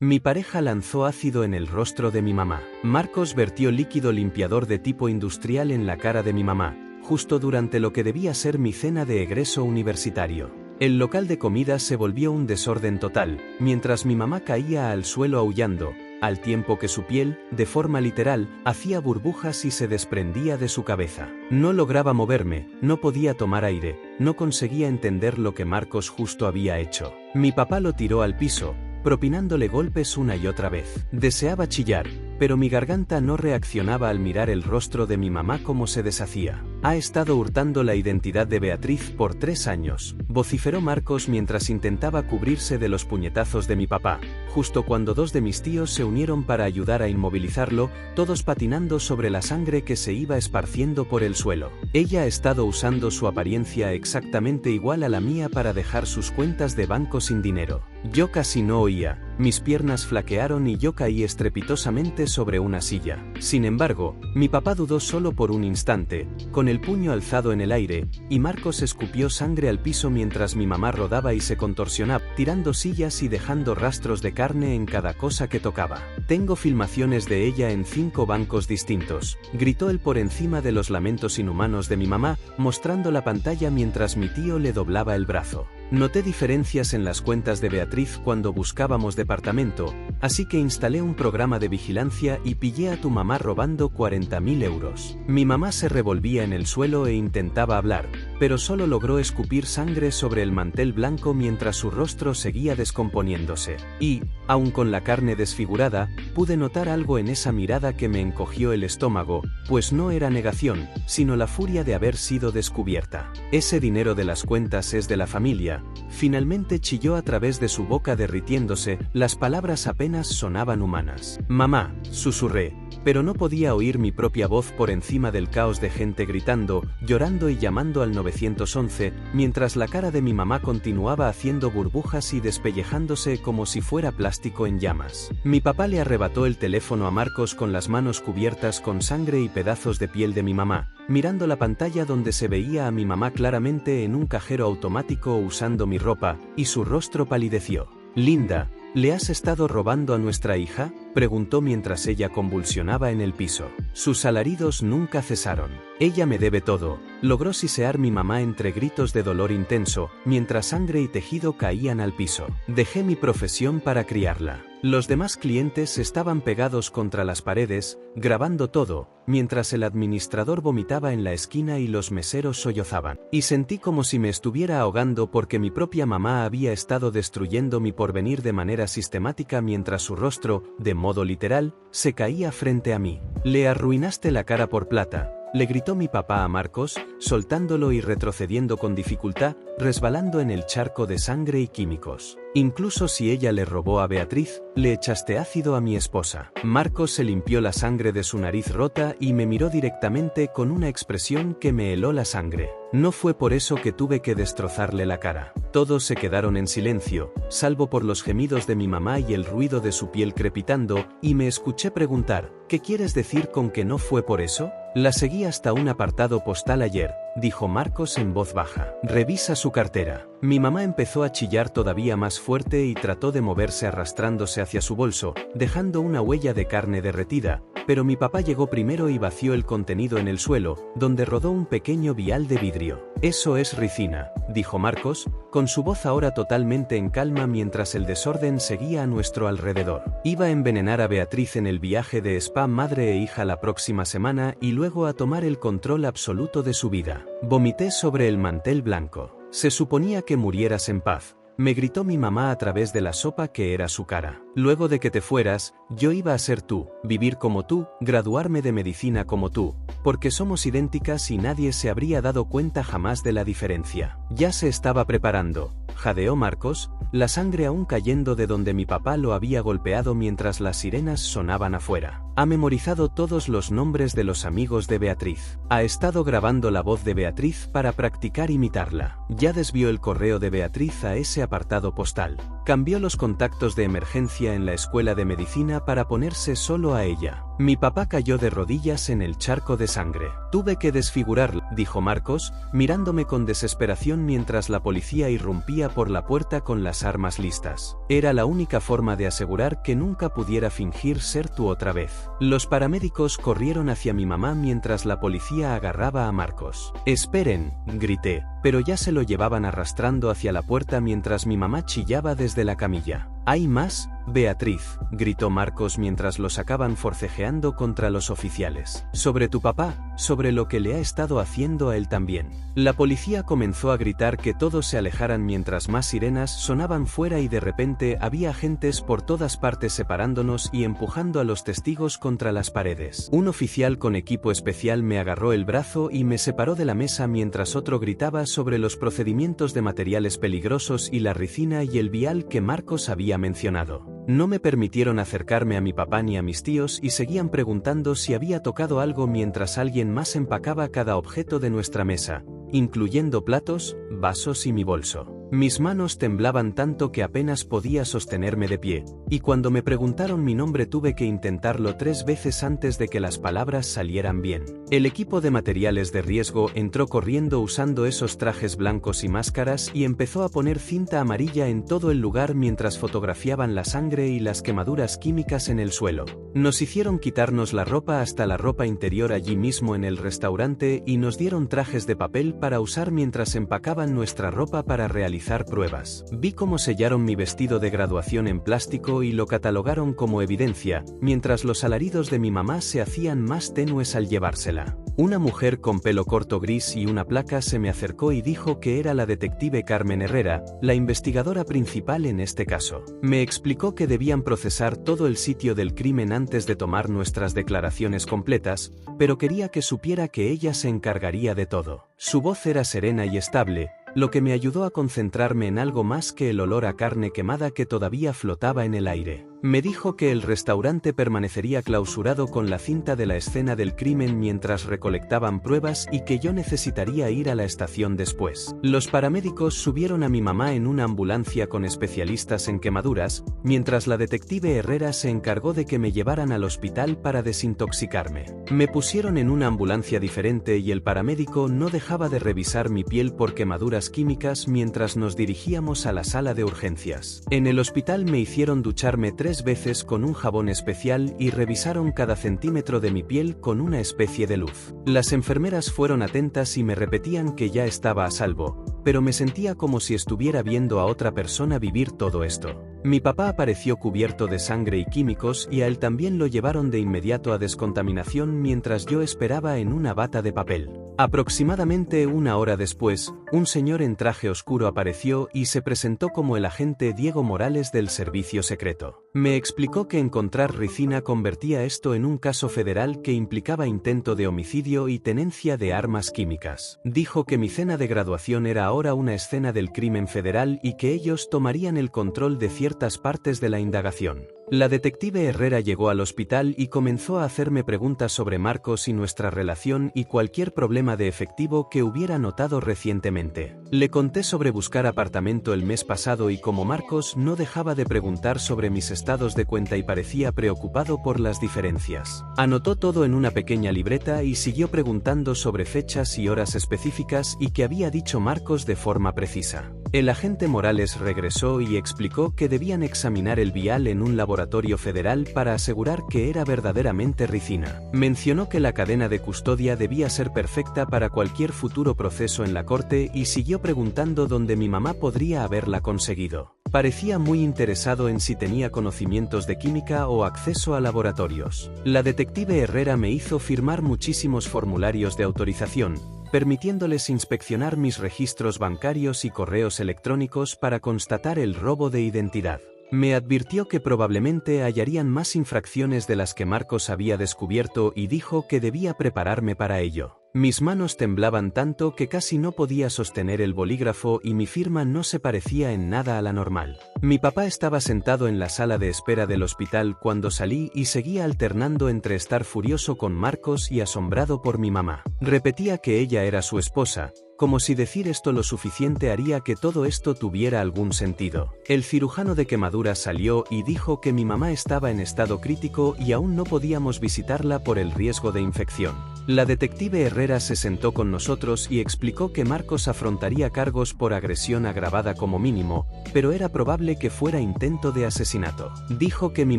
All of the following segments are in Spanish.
Mi pareja lanzó ácido en el rostro de mi mamá. Marcos vertió líquido limpiador de tipo industrial en la cara de mi mamá, justo durante lo que debía ser mi cena de egreso universitario. El local de comida se volvió un desorden total, mientras mi mamá caía al suelo aullando, al tiempo que su piel, de forma literal, hacía burbujas y se desprendía de su cabeza. No lograba moverme, no podía tomar aire, no conseguía entender lo que Marcos justo había hecho. Mi papá lo tiró al piso, propinándole golpes una y otra vez. Deseaba chillar, pero mi garganta no reaccionaba al mirar el rostro de mi mamá como se deshacía. Ha estado hurtando la identidad de Beatriz por 3 años, vociferó Marcos mientras intentaba cubrirse de los puñetazos de mi papá, justo cuando 2 de mis tíos se unieron para ayudar a inmovilizarlo, todos patinando sobre la sangre que se iba esparciendo por el suelo. Ella ha estado usando su apariencia exactamente igual a la mía para dejar sus cuentas de banco sin dinero. Yo casi no oía, mis piernas flaquearon y yo caí estrepitosamente sobre una silla. Sin embargo, mi papá dudó solo por un instante, con el puño alzado en el aire, y Marcos escupió sangre al piso mientras mi mamá rodaba y se contorsionaba, tirando sillas y dejando rastros de carne en cada cosa que tocaba. Tengo filmaciones de ella en 5 bancos distintos, gritó él por encima de los lamentos inhumanos de mi mamá, mostrando la pantalla mientras mi tío le doblaba el brazo. Noté diferencias en las cuentas de Beatriz cuando buscábamos departamento, así que instalé un programa de vigilancia y pillé a tu mamá robando 40.000 euros. Mi mamá se revolvía en el suelo e intentaba hablar, pero solo logró escupir sangre sobre el mantel blanco mientras su rostro seguía descomponiéndose. Y, aun con la carne desfigurada, pude notar algo en esa mirada que me encogió el estómago, pues no era negación, sino la furia de haber sido descubierta. Ese dinero de las cuentas es de la familia. Finalmente chilló a través de su boca derritiéndose, las palabras apenas sonaban humanas. Mamá, susurré, pero no podía oír mi propia voz por encima del caos de gente gritando, llorando y llamando al 911, mientras la cara de mi mamá continuaba haciendo burbujas y despellejándose como si fuera plástico en llamas. Mi papá le arrebató el teléfono a Marcos con las manos cubiertas con sangre y pedazos de piel de mi mamá, mirando la pantalla donde se veía a mi mamá claramente en un cajero automático usando mi ropa, y su rostro palideció. Linda, ¿le has estado robando a nuestra hija?, preguntó mientras ella convulsionaba en el piso. Sus alaridos nunca cesaron. Ella me debe todo, logró sisear mi mamá entre gritos de dolor intenso, mientras sangre y tejido caían al piso. Dejé mi profesión para criarla. Los demás clientes estaban pegados contra las paredes, grabando todo, mientras el administrador vomitaba en la esquina y los meseros sollozaban. Y sentí como si me estuviera ahogando porque mi propia mamá había estado destruyendo mi porvenir de manera sistemática mientras su rostro, de modo literal, se caía frente a mí. Le arruinaste la cara por plata, le gritó mi papá a Marcos, soltándolo y retrocediendo con dificultad, resbalando en el charco de sangre y químicos. Incluso si ella le robó a Beatriz, le echaste ácido a mi esposa. Marcos se limpió la sangre de su nariz rota y me miró directamente con una expresión que me heló la sangre. No fue por eso que tuve que destrozarle la cara. Todos se quedaron en silencio, salvo por los gemidos de mi mamá y el ruido de su piel crepitando, y me escuché preguntar, ¿qué quieres decir con que no fue por eso? La seguí hasta un apartado postal ayer, dijo Marcos en voz baja. Revisa su cartera. Mi mamá empezó a chillar todavía más fuerte y trató de moverse arrastrándose hacia su bolso, dejando una huella de carne derretida, pero mi papá llegó primero y vació el contenido en el suelo, donde rodó un pequeño vial de vidrio. Eso es ricina, dijo Marcos, con su voz ahora totalmente en calma mientras el desorden seguía a nuestro alrededor. Iba a envenenar a Beatriz en el viaje de spa madre e hija la próxima semana y luego a tomar el control absoluto de su vida. Vomité sobre el mantel blanco. Se suponía que murieras en paz, me gritó mi mamá a través de la sopa que era su cara. Luego de que te fueras, yo iba a ser tú, vivir como tú, graduarme de medicina como tú, porque somos idénticas y nadie se habría dado cuenta jamás de la diferencia. Ya se estaba preparando, jadeó Marcos, la sangre aún cayendo de donde mi papá lo había golpeado mientras las sirenas sonaban afuera. Ha memorizado todos los nombres de los amigos de Beatriz. Ha estado grabando la voz de Beatriz para practicar imitarla. Ya desvió el correo de Beatriz a ese apartado postal. Cambió los contactos de emergencia en la escuela de medicina para ponerse solo a ella. Mi papá cayó de rodillas en el charco de sangre. Tuve que desfigurarlo, dijo Marcos, mirándome con desesperación mientras la policía irrumpía por la puerta con las armas listas. Era la única forma de asegurar que nunca pudiera fingir ser tú otra vez. Los paramédicos corrieron hacia mi mamá mientras la policía agarraba a Marcos. «Esperen», grité, pero ya se lo llevaban arrastrando hacia la puerta mientras mi mamá chillaba desde la camilla. «¿Hay más, Beatriz?», gritó Marcos mientras lo sacaban forcejeando contra los oficiales. «Sobre tu papá, sobre lo que le ha estado haciendo a él también». La policía comenzó a gritar que todos se alejaran mientras más sirenas sonaban fuera y de repente había agentes por todas partes separándonos y empujando a los testigos contra las paredes. Un oficial con equipo especial me agarró el brazo y me separó de la mesa mientras otro gritaba sobre los procedimientos de materiales peligrosos y la ricina y el vial que Marcos había mencionado. No me permitieron acercarme a mi papá ni a mis tíos y seguían preguntando si había tocado algo mientras alguien más empacaba cada objeto de nuestra mesa, incluyendo platos, vasos y mi bolso. Mis manos temblaban tanto que apenas podía sostenerme de pie, y cuando me preguntaron mi nombre tuve que intentarlo 3 veces antes de que las palabras salieran bien. El equipo de materiales de riesgo entró corriendo usando esos trajes blancos y máscaras y empezó a poner cinta amarilla en todo el lugar mientras fotografiaban la sangre y las quemaduras químicas en el suelo. Nos hicieron quitarnos la ropa hasta la ropa interior allí mismo en el restaurante y nos dieron trajes de papel para usar mientras empacaban nuestra ropa para realizar pruebas. Vi cómo sellaron mi vestido de graduación en plástico y lo catalogaron como evidencia, mientras los alaridos de mi mamá se hacían más tenues al llevársela. Una mujer con pelo corto gris y una placa se me acercó y dijo que era la detective Carmen Herrera, la investigadora principal en este caso. Me explicó que debían procesar todo el sitio del crimen antes de tomar nuestras declaraciones completas, pero quería que supiera que ella se encargaría de todo. Su voz era serena y estable, lo que me ayudó a concentrarme en algo más que el olor a carne quemada que todavía flotaba en el aire. Me dijo que el restaurante permanecería clausurado con la cinta de la escena del crimen mientras recolectaban pruebas y que yo necesitaría ir a la estación después. Los paramédicos subieron a mi mamá en una ambulancia con especialistas en quemaduras, mientras la detective Herrera se encargó de que me llevaran al hospital para desintoxicarme. Me pusieron en una ambulancia diferente y el paramédico no dejaba de revisar mi piel por quemaduras químicas mientras nos dirigíamos a la sala de urgencias. En el hospital me hicieron ducharme 3 veces con un jabón especial y revisaron cada centímetro de mi piel con una especie de luz. Las enfermeras fueron atentas y me repetían que ya estaba a salvo, pero me sentía como si estuviera viendo a otra persona vivir todo esto. Mi papá apareció cubierto de sangre y químicos y a él también lo llevaron de inmediato a descontaminación mientras yo esperaba en una bata de papel. Aproximadamente 1 hora después, un señor en traje oscuro apareció y se presentó como el agente Diego Morales del Servicio Secreto. Me explicó que encontrar ricina convertía esto en un caso federal que implicaba intento de homicidio y tenencia de armas químicas. Dijo que mi cena de graduación era ahora una escena del crimen federal y que ellos tomarían el control de ciertas partes de la indagación. La detective Herrera llegó al hospital y comenzó a hacerme preguntas sobre Marcos y nuestra relación y cualquier problema de efectivo que hubiera notado recientemente. Le conté sobre buscar apartamento el mes pasado y como Marcos no dejaba de preguntar sobre mis estados de cuenta y parecía preocupado por las diferencias. Anotó todo en una pequeña libreta y siguió preguntando sobre fechas y horas específicas y que había dicho Marcos de forma precisa. El agente Morales regresó y explicó que debían examinar el vial en un laboratorio federal para asegurar que era verdaderamente ricina. Mencionó que la cadena de custodia debía ser perfecta para cualquier futuro proceso en la corte y siguió preguntando dónde mi mamá podría haberla conseguido. Parecía muy interesado en si tenía conocimientos de química o acceso a laboratorios. La detective Herrera me hizo firmar muchísimos formularios de autorización, permitiéndoles inspeccionar mis registros bancarios y correos electrónicos para constatar el robo de identidad. Me advirtió que probablemente hallarían más infracciones de las que Marcos había descubierto y dijo que debía prepararme para ello. Mis manos temblaban tanto que casi no podía sostener el bolígrafo y mi firma no se parecía en nada a la normal. Mi papá estaba sentado en la sala de espera del hospital cuando salí y seguía alternando entre estar furioso con Marcos y asombrado por mi mamá. Repetía que ella era su esposa, como si decir esto lo suficiente haría que todo esto tuviera algún sentido. El cirujano de quemaduras salió y dijo que mi mamá estaba en estado crítico y aún no podíamos visitarla por el riesgo de infección. La detective Herrera se sentó con nosotros y explicó que Marcos afrontaría cargos por agresión agravada como mínimo, pero era probable que fuera intento de asesinato. Dijo que mi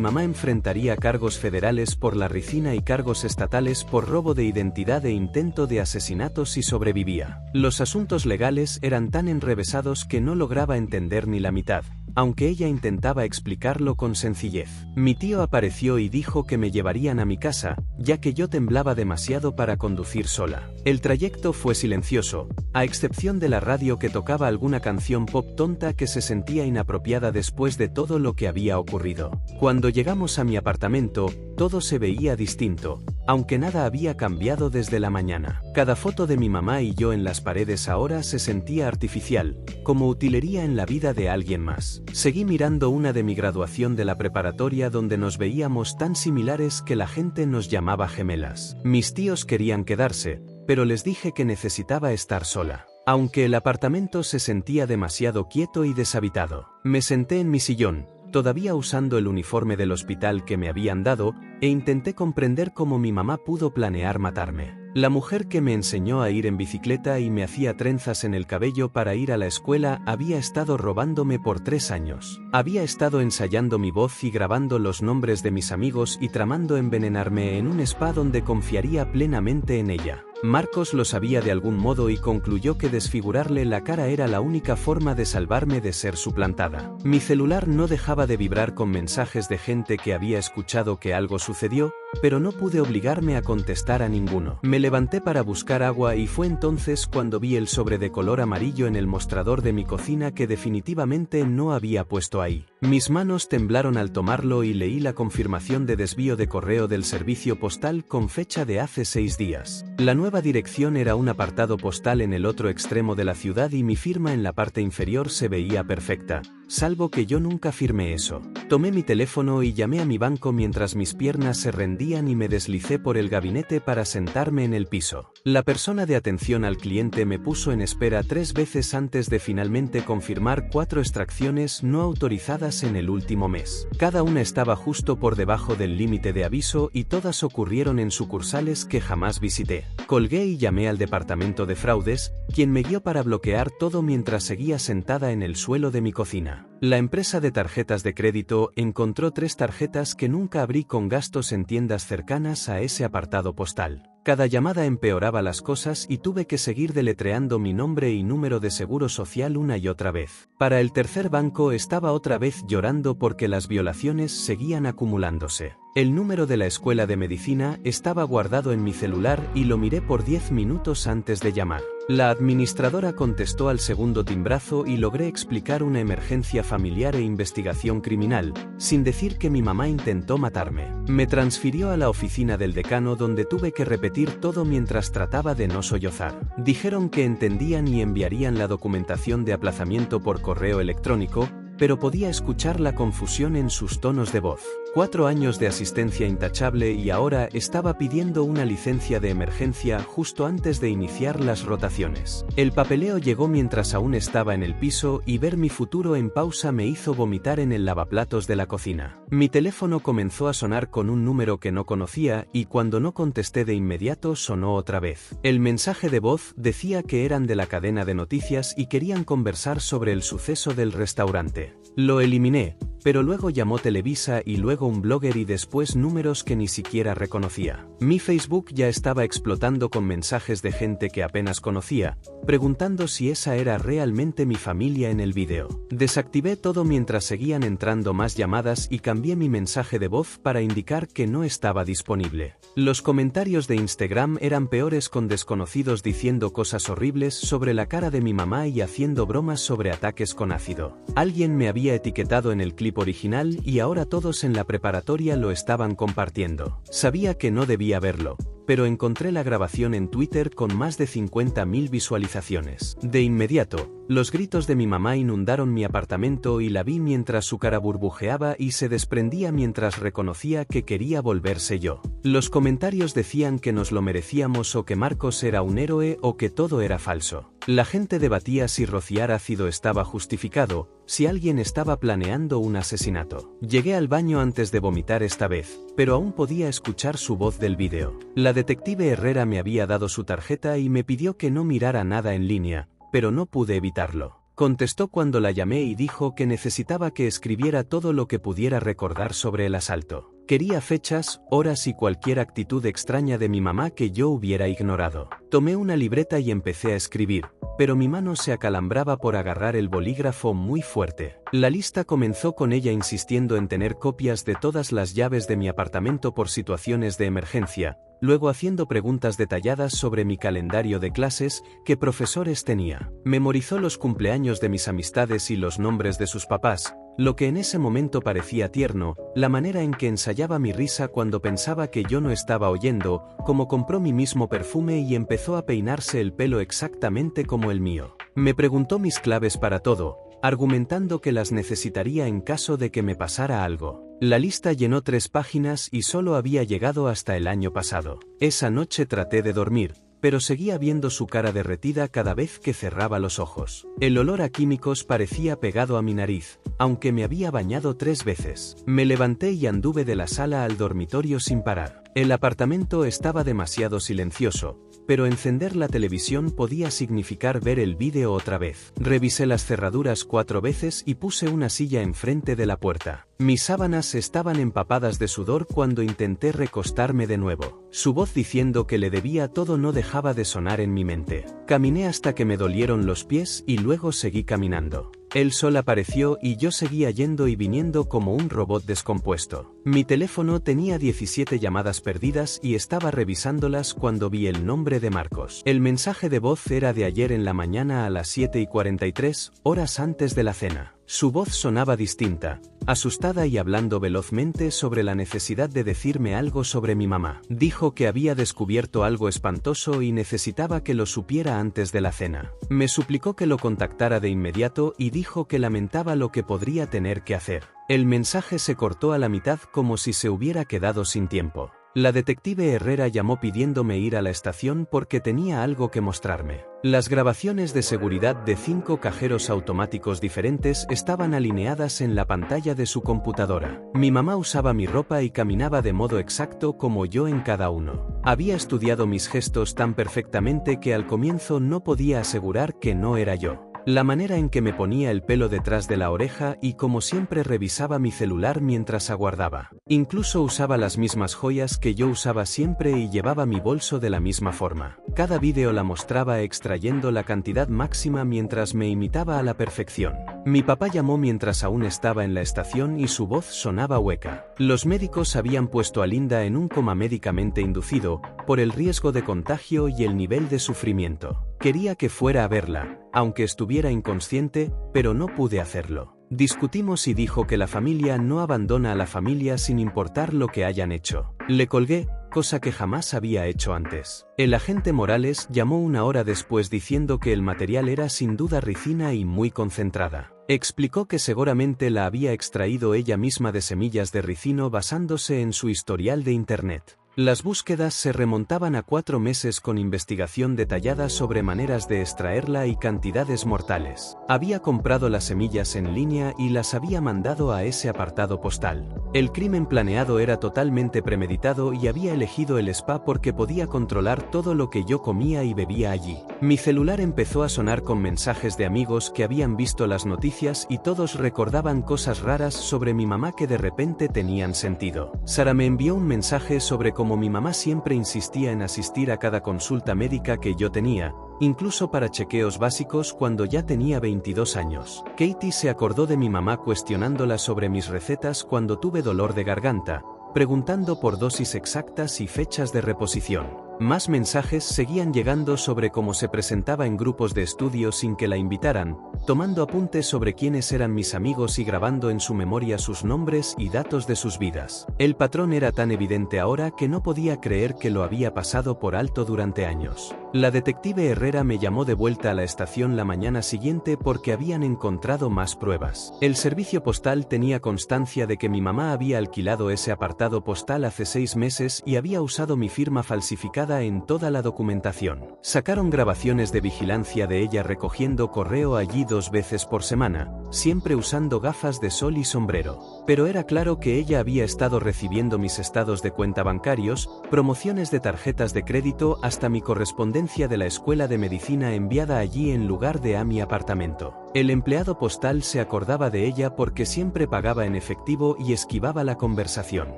mamá enfrentaría cargos federales por la ricina y cargos estatales por robo de identidad e intento de asesinato si sobrevivía. Los asuntos legales eran tan enrevesados que no lograba entender ni la mitad, aunque ella intentaba explicarlo con sencillez. Mi tío apareció y dijo que me llevarían a mi casa, ya que yo temblaba demasiado para conducir sola. El trayecto fue silencioso, a excepción de la radio que tocaba alguna canción pop tonta que se sentía inapropiada después de todo lo que había ocurrido. Cuando llegamos a mi apartamento, todo se veía distinto, aunque nada había cambiado desde la mañana. Cada foto de mi mamá y yo en las paredes ahora se sentía artificial, como utilería en la vida de alguien más. Seguí mirando una de mi graduación de la preparatoria donde nos veíamos tan similares que la gente nos llamaba gemelas. Mis tíos querían quedarse, pero les dije que necesitaba estar sola. Aunque el apartamento se sentía demasiado quieto y deshabitado. Me senté en mi sillón, todavía usando el uniforme del hospital que me habían dado, e intenté comprender cómo mi mamá pudo planear matarme. La mujer que me enseñó a ir en bicicleta y me hacía trenzas en el cabello para ir a la escuela había estado robándome por 3 años. Había estado ensayando mi voz y grabando los nombres de mis amigos y tramando envenenarme en un spa donde confiaría plenamente en ella. Marcos lo sabía de algún modo y concluyó que desfigurarle la cara era la única forma de salvarme de ser suplantada. Mi celular no dejaba de vibrar con mensajes de gente que había escuchado que algo sucedió, pero no pude obligarme a contestar a ninguno. Me levanté para buscar agua y fue entonces cuando vi el sobre de color amarillo en el mostrador de mi cocina que definitivamente no había puesto ahí. Mis manos temblaron al tomarlo y leí la confirmación de desvío de correo del servicio postal con fecha de hace 6 días. La nueva dirección era un apartado postal en el otro extremo de la ciudad y mi firma en la parte inferior se veía perfecta, salvo que yo nunca firmé eso. Tomé mi teléfono y llamé a mi banco mientras mis piernas se rendían y me deslicé por el gabinete para sentarme en el piso. La persona de atención al cliente me puso en espera 3 veces antes de finalmente confirmar 4 extracciones no autorizadas en el último mes. Cada una estaba justo por debajo del límite de aviso y todas ocurrieron en sucursales que jamás visité. Colgué y llamé al departamento de fraudes, quien me guió para bloquear todo mientras seguía sentada en el suelo de mi cocina. La empresa de tarjetas de crédito encontró 3 tarjetas que nunca abrí con gastos en tiendas cercanas a ese apartado postal. Cada llamada empeoraba las cosas y tuve que seguir deletreando mi nombre y número de seguro social una y otra vez. Para el tercer banco estaba otra vez llorando porque las violaciones seguían acumulándose. El número de la escuela de medicina estaba guardado en mi celular y lo miré por 10 minutos antes de llamar. La administradora contestó al segundo timbrazo y logré explicar una emergencia familiar e investigación criminal, sin decir que mi mamá intentó matarme. Me transfirió a la oficina del decano donde tuve que repetir todo mientras trataba de no sollozar. Dijeron que entendían y enviarían la documentación de aplazamiento por correo electrónico, pero podía escuchar la confusión en sus tonos de voz. 4 años de asistencia intachable y ahora estaba pidiendo una licencia de emergencia justo antes de iniciar las rotaciones. El papeleo llegó mientras aún estaba en el piso y ver mi futuro en pausa me hizo vomitar en el lavaplatos de la cocina. Mi teléfono comenzó a sonar con un número que no conocía y cuando no contesté de inmediato sonó otra vez. El mensaje de voz decía que eran de la cadena de noticias y querían conversar sobre el suceso del restaurante. Lo eliminé, pero luego llamó Televisa y luego un blogger y después números que ni siquiera reconocía. Mi Facebook ya estaba explotando con mensajes de gente que apenas conocía, preguntando si esa era realmente mi familia en el vídeo. Desactivé todo mientras seguían entrando más llamadas y cambié mi mensaje de voz para indicar que no estaba disponible. Los comentarios de Instagram eran peores con desconocidos diciendo cosas horribles sobre la cara de mi mamá y haciendo bromas sobre ataques con ácido. Alguien me había etiquetado en el clip original y ahora todos en la preparatoria lo estaban compartiendo. Sabía que no debía verlo, pero encontré la grabación en Twitter con más de 50.000 visualizaciones. De inmediato, los gritos de mi mamá inundaron mi apartamento y la vi mientras su cara burbujeaba y se desprendía mientras reconocía que quería volverse yo. Los comentarios decían que nos lo merecíamos o que Marcos era un héroe o que todo era falso. La gente debatía si rociar ácido estaba justificado, si alguien estaba planeando un asesinato. Llegué al baño antes de vomitar esta vez, pero aún podía escuchar su voz del vídeo. La detective Herrera me había dado su tarjeta y me pidió que no mirara nada en línea, pero no pude evitarlo. Contestó cuando la llamé y dijo que necesitaba que escribiera todo lo que pudiera recordar sobre el asalto. Quería fechas, horas y cualquier actitud extraña de mi mamá que yo hubiera ignorado. Tomé una libreta y empecé a escribir, pero mi mano se acalambraba por agarrar el bolígrafo muy fuerte. La lista comenzó con ella insistiendo en tener copias de todas las llaves de mi apartamento por situaciones de emergencia, luego haciendo preguntas detalladas sobre mi calendario de clases, qué profesores tenía. Memorizó los cumpleaños de mis amistades y los nombres de sus papás, lo que en ese momento parecía tierno, la manera en que ensayaba mi risa cuando pensaba que yo no estaba oyendo, cómo compró mi mismo perfume y empezó a peinarse el pelo exactamente como el mío. Me preguntó mis claves para todo, argumentando que las necesitaría en caso de que me pasara algo. La lista llenó 3 páginas y solo había llegado hasta el año pasado. Esa noche traté de dormir, pero seguía viendo su cara derretida cada vez que cerraba los ojos. El olor a químicos parecía pegado a mi nariz, aunque me había bañado 3 veces. Me levanté y anduve de la sala al dormitorio sin parar. El apartamento estaba demasiado silencioso, pero encender la televisión podía significar ver el vídeo otra vez. Revisé las cerraduras 4 veces y puse una silla enfrente de la puerta. Mis sábanas estaban empapadas de sudor cuando intenté recostarme de nuevo. Su voz diciendo que le debía todo no dejaba de sonar en mi mente. Caminé hasta que me dolieron los pies y luego seguí caminando. El sol apareció y yo seguía yendo y viniendo como un robot descompuesto. Mi teléfono tenía 17 llamadas perdidas y estaba revisándolas cuando vi el nombre de Marcos. El mensaje de voz era de ayer en la mañana a las 7:43, horas antes de la cena. Su voz sonaba distinta, asustada y hablando velozmente sobre la necesidad de decirme algo sobre mi mamá. Dijo que había descubierto algo espantoso y necesitaba que lo supiera antes de la cena. Me suplicó que lo contactara de inmediato y dijo que lamentaba lo que podría tener que hacer. El mensaje se cortó a la mitad como si se hubiera quedado sin tiempo. La detective Herrera llamó pidiéndome ir a la estación porque tenía algo que mostrarme. Las grabaciones de seguridad de 5 cajeros automáticos diferentes estaban alineadas en la pantalla de su computadora. Mi mamá usaba mi ropa y caminaba de modo exacto como yo en cada uno. Había estudiado mis gestos tan perfectamente que al comienzo no podía asegurar que no era yo. La manera en que me ponía el pelo detrás de la oreja y como siempre revisaba mi celular mientras aguardaba. Incluso usaba las mismas joyas que yo usaba siempre y llevaba mi bolso de la misma forma. Cada vídeo la mostraba extrayendo la cantidad máxima mientras me imitaba a la perfección. Mi papá llamó mientras aún estaba en la estación y su voz sonaba hueca. Los médicos habían puesto a Linda en un coma médicamente inducido, por el riesgo de contagio y el nivel de sufrimiento. Quería que fuera a verla, aunque estuviera inconsciente, pero no pude hacerlo. Discutimos y dijo que la familia no abandona a la familia sin importar lo que hayan hecho. Le colgué, cosa que jamás había hecho antes. El agente Morales llamó 1 hora después diciendo que el material era sin duda ricina y muy concentrada. Explicó que seguramente la había extraído ella misma de semillas de ricino basándose en su historial de internet. Las búsquedas se remontaban a 4 meses con investigación detallada sobre maneras de extraerla y cantidades mortales. Había comprado las semillas en línea y las había mandado a ese apartado postal. El crimen planeado era totalmente premeditado y había elegido el spa porque podía controlar todo lo que yo comía y bebía allí. Mi celular empezó a sonar con mensajes de amigos que habían visto las noticias y todos recordaban cosas raras sobre mi mamá que de repente tenían sentido. Sara me envió un mensaje sobre cómo mi mamá siempre insistía en asistir a cada consulta médica que yo tenía, incluso para chequeos básicos cuando ya tenía 22 años. Katie se acordó de mi mamá cuestionándola sobre mis recetas cuando tuve dolor de garganta, preguntando por dosis exactas y fechas de reposición. Más mensajes seguían llegando sobre cómo se presentaba en grupos de estudio sin que la invitaran, tomando apuntes sobre quiénes eran mis amigos y grabando en su memoria sus nombres y datos de sus vidas. El patrón era tan evidente ahora que no podía creer que lo había pasado por alto durante años. La detective Herrera me llamó de vuelta a la estación la mañana siguiente porque habían encontrado más pruebas. El servicio postal tenía constancia de que mi mamá había alquilado ese apartado postal hace 6 meses y había usado mi firma falsificada en toda la documentación. Sacaron grabaciones de vigilancia de ella recogiendo correo allí 2 veces por semana, siempre usando gafas de sol y sombrero. Pero era claro que ella había estado recibiendo mis estados de cuenta bancarios, promociones de tarjetas de crédito, hasta mi correspondencia de la escuela de medicina enviada allí en lugar de a mi apartamento. El empleado postal se acordaba de ella porque siempre pagaba en efectivo y esquivaba la conversación.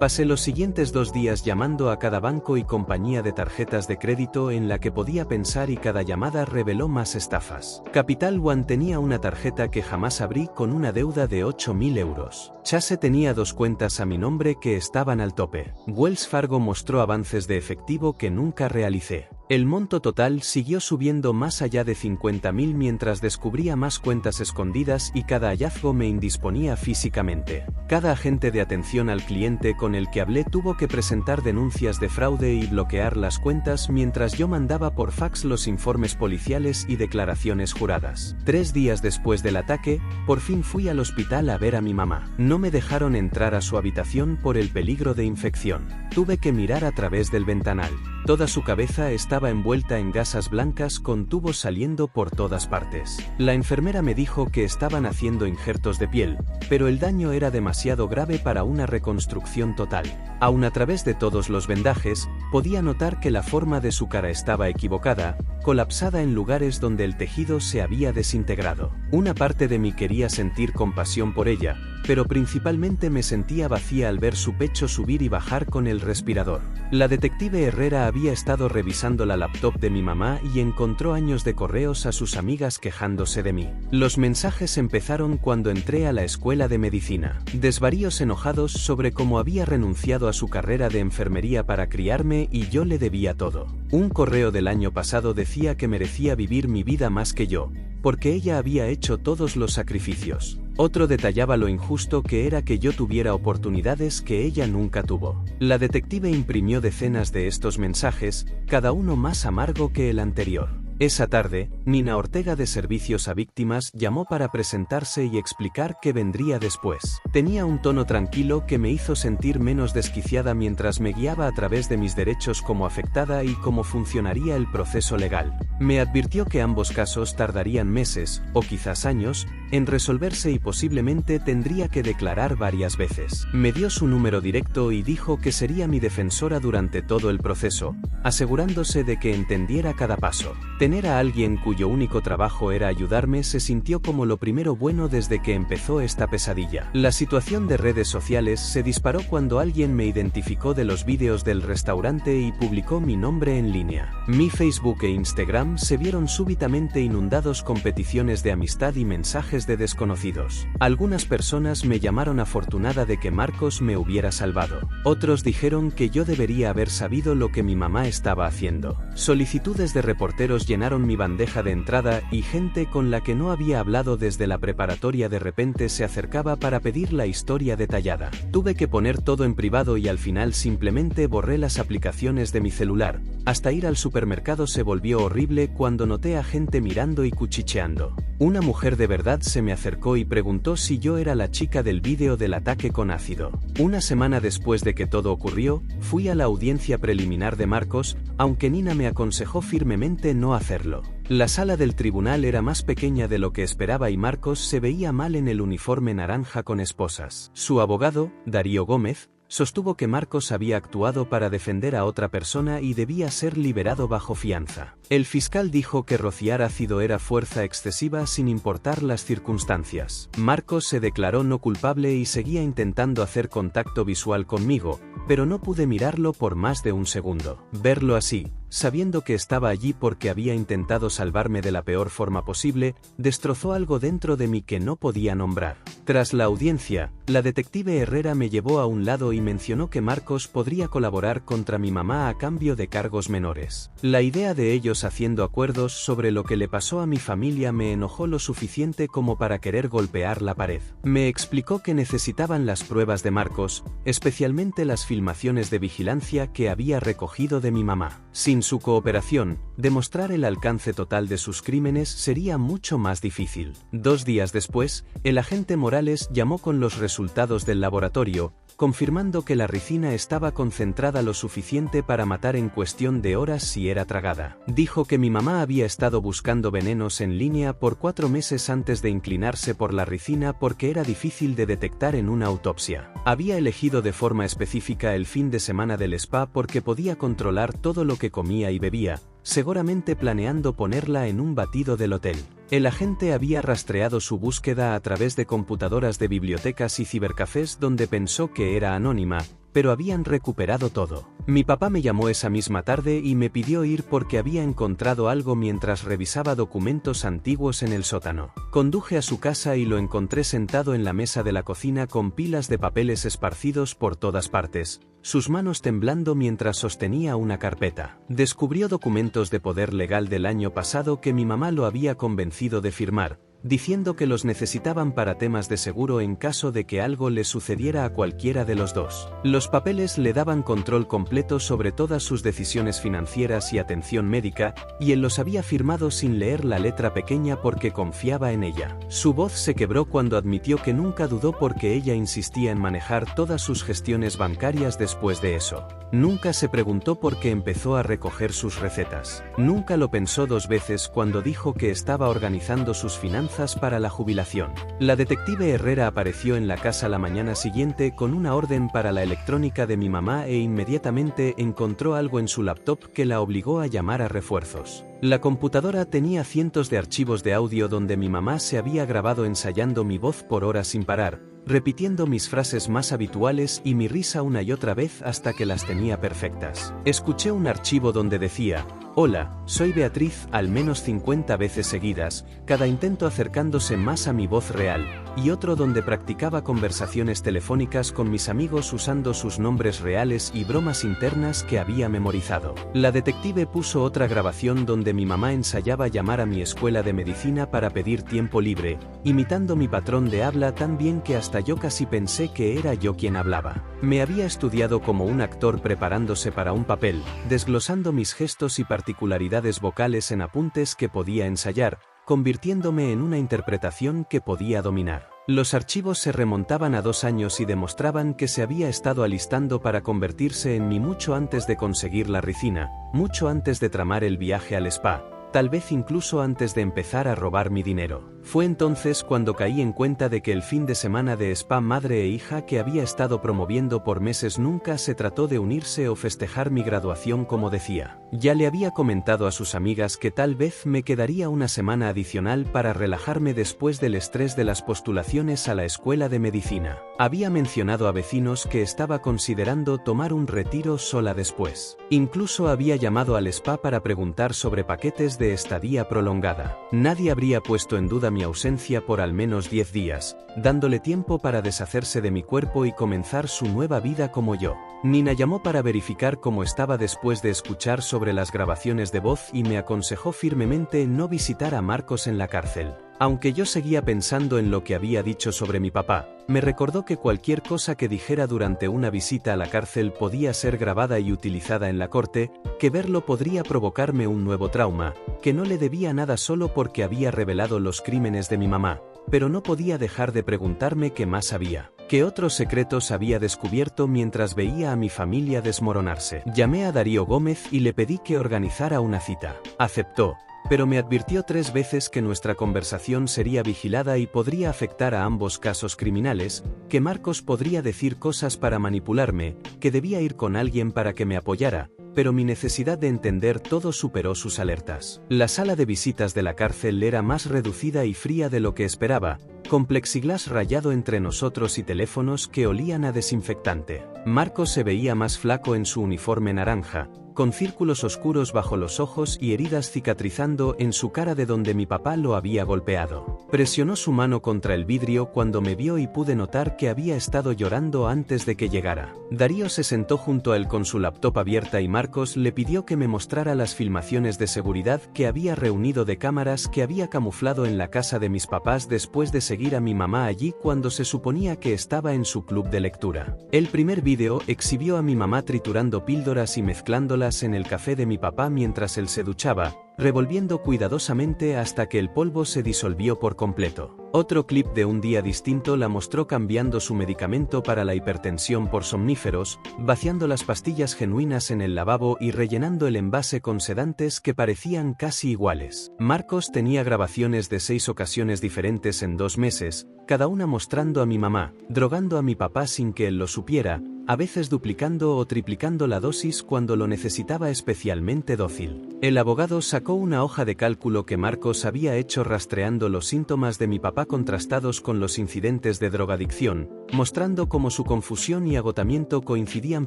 Pasé los siguientes 2 días llamando a cada banco y compañía de tarjetas de crédito en la que podía pensar y cada llamada reveló más estafas. Capital One tenía una tarjeta que jamás abrí con una deuda de 8.000 euros. Chase tenía 2 cuentas a mi nombre que estaban al tope. Wells Fargo mostró avances de efectivo que nunca realicé. El monto total siguió subiendo más allá de 50.000 mientras descubría más cuentas escondidas y cada hallazgo me indisponía físicamente. Cada agente de atención al cliente con el que hablé tuvo que presentar denuncias de fraude y bloquear las cuentas mientras yo mandaba por fax los informes policiales y declaraciones juradas. 3 días después del ataque, por fin fui al hospital a ver a mi mamá. No me dejaron entrar a su habitación por el peligro de infección. Tuve que mirar a través del ventanal. Toda su cabeza estaba envuelta en gasas blancas con tubos saliendo por todas partes. La enfermera me dijo que estaban haciendo injertos de piel, pero el daño era demasiado grave para una reconstrucción total. Aún a través de todos los vendajes, podía notar que la forma de su cara estaba equivocada, colapsada en lugares donde el tejido se había desintegrado. Una parte de mí quería sentir compasión por ella, pero principalmente me sentía vacía al ver su pecho subir y bajar con el respirador. La detective Herrera había estado revisando la laptop de mi mamá y encontró años de correos a sus amigas quejándose de mí. Los mensajes empezaron cuando entré a la escuela de medicina. Desvaríos enojados sobre cómo había renunciado a su carrera de enfermería para criarme y yo le debía todo. Un correo del año pasado decía que merecía vivir mi vida más que yo, porque ella había hecho todos los sacrificios. Otro detallaba lo injusto que era que yo tuviera oportunidades que ella nunca tuvo. La detective imprimió decenas de estos mensajes, cada uno más amargo que el anterior. Esa tarde, Nina Ortega de Servicios a Víctimas llamó para presentarse y explicar qué vendría después. Tenía un tono tranquilo que me hizo sentir menos desquiciada mientras me guiaba a través de mis derechos como afectada y cómo funcionaría el proceso legal. Me advirtió que ambos casos tardarían meses, o quizás años, en resolverse y posiblemente tendría que declarar varias veces. Me dio su número directo y dijo que sería mi defensora durante todo el proceso, asegurándose de que entendiera cada paso. Tener a alguien cuyo único trabajo era ayudarme se sintió como lo primero bueno desde que empezó esta pesadilla. La situación de redes sociales se disparó cuando alguien me identificó de los vídeos del restaurante y publicó mi nombre en línea. Mi Facebook e Instagram se vieron súbitamente inundados con peticiones de amistad y mensajes de desconocidos. Algunas personas me llamaron afortunada de que Marcos me hubiera salvado. Otros dijeron que yo debería haber sabido lo que mi mamá estaba haciendo. Solicitudes de reporteros llenaron mi bandeja de entrada y gente con la que no había hablado desde la preparatoria de repente se acercaba para pedir la historia detallada. Tuve que poner todo en privado y al final simplemente borré las aplicaciones de mi celular. Hasta ir al supermercado se volvió horrible cuando noté a gente mirando y cuchicheando. Una mujer de verdad se me acercó y preguntó si yo era la chica del vídeo del ataque con ácido. Una semana después de que todo ocurrió, fui a la audiencia preliminar de Marcos, aunque Nina me aconsejó firmemente no hacerlo. La sala del tribunal era más pequeña de lo que esperaba y Marcos se veía mal en el uniforme naranja con esposas. Su abogado, Darío Gómez, sostuvo que Marcos había actuado para defender a otra persona y debía ser liberado bajo fianza. El fiscal dijo que rociar ácido era fuerza excesiva sin importar las circunstancias. Marcos se declaró no culpable y seguía intentando hacer contacto visual conmigo, pero no pude mirarlo por más de un segundo. Verlo así, sabiendo que estaba allí porque había intentado salvarme de la peor forma posible, destrozó algo dentro de mí que no podía nombrar. Tras la audiencia, la detective Herrera me llevó a un lado y mencionó que Marcos podría colaborar contra mi mamá a cambio de cargos menores. La idea de ellos haciendo acuerdos sobre lo que le pasó a mi familia me enojó lo suficiente como para querer golpear la pared. Me explicó que necesitaban las pruebas de Marcos, especialmente las filmaciones de vigilancia que había recogido de mi mamá. Sin su cooperación, demostrar el alcance total de sus crímenes sería mucho más difícil. 2 días después, el agente Morales llamó con los resultados del laboratorio, confirmando que la ricina estaba concentrada lo suficiente para matar en cuestión de horas si era tragada. Dijo que mi mamá había estado buscando venenos en línea por 4 meses antes de inclinarse por la ricina porque era difícil de detectar en una autopsia. Había elegido de forma específica el fin de semana del spa porque podía controlar todo lo que comía y bebía, seguramente planeando ponerla en un batido del hotel. El agente había rastreado su búsqueda a través de computadoras de bibliotecas y cibercafés donde pensó que era anónima, pero habían recuperado todo. Mi papá me llamó esa misma tarde y me pidió ir porque había encontrado algo mientras revisaba documentos antiguos en el sótano. Conduje a su casa y lo encontré sentado en la mesa de la cocina con pilas de papeles esparcidos por todas partes, sus manos temblando mientras sostenía una carpeta. Descubrió documentos de poder legal del año pasado que mi mamá lo había convencido de firmar, diciendo que los necesitaban para temas de seguro en caso de que algo le sucediera a cualquiera de los dos. Los papeles le daban control completo sobre todas sus decisiones financieras y atención médica, y él los había firmado sin leer la letra pequeña porque confiaba en ella. Su voz se quebró cuando admitió que nunca dudó porque ella insistía en manejar todas sus gestiones bancarias después de eso. Nunca se preguntó por qué empezó a recoger sus recetas. Nunca lo pensó 2 veces cuando dijo que estaba organizando sus finanzas para la jubilación. La detective Herrera apareció en la casa la mañana siguiente con una orden para la electrónica de mi mamá e inmediatamente encontró algo en su laptop que la obligó a llamar a refuerzos. La computadora tenía cientos de archivos de audio donde mi mamá se había grabado ensayando mi voz por horas sin parar, repitiendo mis frases más habituales y mi risa una y otra vez hasta que las tenía perfectas. Escuché un archivo donde decía: "Hola, soy Beatriz", al menos 50 veces seguidas, cada intento acercándose más a mi voz real, y otro donde practicaba conversaciones telefónicas con mis amigos usando sus nombres reales y bromas internas que había memorizado. La detective puso otra grabación donde mi mamá ensayaba llamar a mi escuela de medicina para pedir tiempo libre, imitando mi patrón de habla tan bien que hasta yo casi pensé que era yo quien hablaba. Me había estudiado como un actor preparándose para un papel, desglosando mis gestos y particularidades vocales en apuntes que podía ensayar, convirtiéndome en una interpretación que podía dominar. Los archivos se remontaban a 2 años y demostraban que se había estado alistando para convertirse en mí mucho antes de conseguir la ricina, mucho antes de tramar el viaje al spa, tal vez incluso antes de empezar a robar mi dinero. Fue entonces cuando caí en cuenta de que el fin de semana de spa madre e hija que había estado promoviendo por meses nunca se trató de unirse o festejar mi graduación como decía. Ya le había comentado a sus amigas que tal vez me quedaría una semana adicional para relajarme después del estrés de las postulaciones a la escuela de medicina. Había mencionado a vecinos que estaba considerando tomar un retiro sola después. Incluso había llamado al spa para preguntar sobre paquetes de estadía prolongada. Nadie habría puesto en duda mi ausencia por al menos 10 días, dándole tiempo para deshacerse de mi cuerpo y comenzar su nueva vida como yo. Nina llamó para verificar cómo estaba después de escuchar sobre las grabaciones de voz y me aconsejó firmemente no visitar a Marcos en la cárcel. Aunque yo seguía pensando en lo que había dicho sobre mi papá, me recordó que cualquier cosa que dijera durante una visita a la cárcel podía ser grabada y utilizada en la corte, que verlo podría provocarme un nuevo trauma, que no le debía nada solo porque había revelado los crímenes de mi mamá, pero no podía dejar de preguntarme qué más había. ¿Qué otros secretos había descubierto mientras veía a mi familia desmoronarse? Llamé a Darío Gómez y le pedí que organizara una cita. Aceptó, pero me advirtió 3 veces que nuestra conversación sería vigilada y podría afectar a ambos casos criminales, que Marcos podría decir cosas para manipularme, que debía ir con alguien para que me apoyara, pero mi necesidad de entender todo superó sus alertas. La sala de visitas de la cárcel era más reducida y fría de lo que esperaba, con plexiglas rayado entre nosotros y teléfonos que olían a desinfectante. Marcos se veía más flaco en su uniforme naranja, con círculos oscuros bajo los ojos y heridas cicatrizando en su cara de donde mi papá lo había golpeado. Presionó su mano contra el vidrio cuando me vio y pude notar que había estado llorando antes de que llegara. Darío se sentó junto a él con su laptop abierta y Marcos le pidió que me mostrara las filmaciones de seguridad que había reunido de cámaras que había camuflado en la casa de mis papás después de seguir a mi mamá allí cuando se suponía que estaba en su club de lectura. El primer vídeo exhibió a mi mamá triturando píldoras y mezclándolas en el café de mi papá mientras él se duchaba, revolviendo cuidadosamente hasta que el polvo se disolvió por completo. Otro clip de un día distinto la mostró cambiando su medicamento para la hipertensión por somníferos, vaciando las pastillas genuinas en el lavabo y rellenando el envase con sedantes que parecían casi iguales. Marcos tenía grabaciones de 6 ocasiones diferentes en 2 meses, cada una mostrando a mi mamá, drogando a mi papá sin que él lo supiera, a veces duplicando o triplicando la dosis cuando lo necesitaba especialmente dócil. El abogado sacó una hoja de cálculo que Marcos había hecho rastreando los síntomas de mi papá contrastados con los incidentes de drogadicción, mostrando cómo su confusión y agotamiento coincidían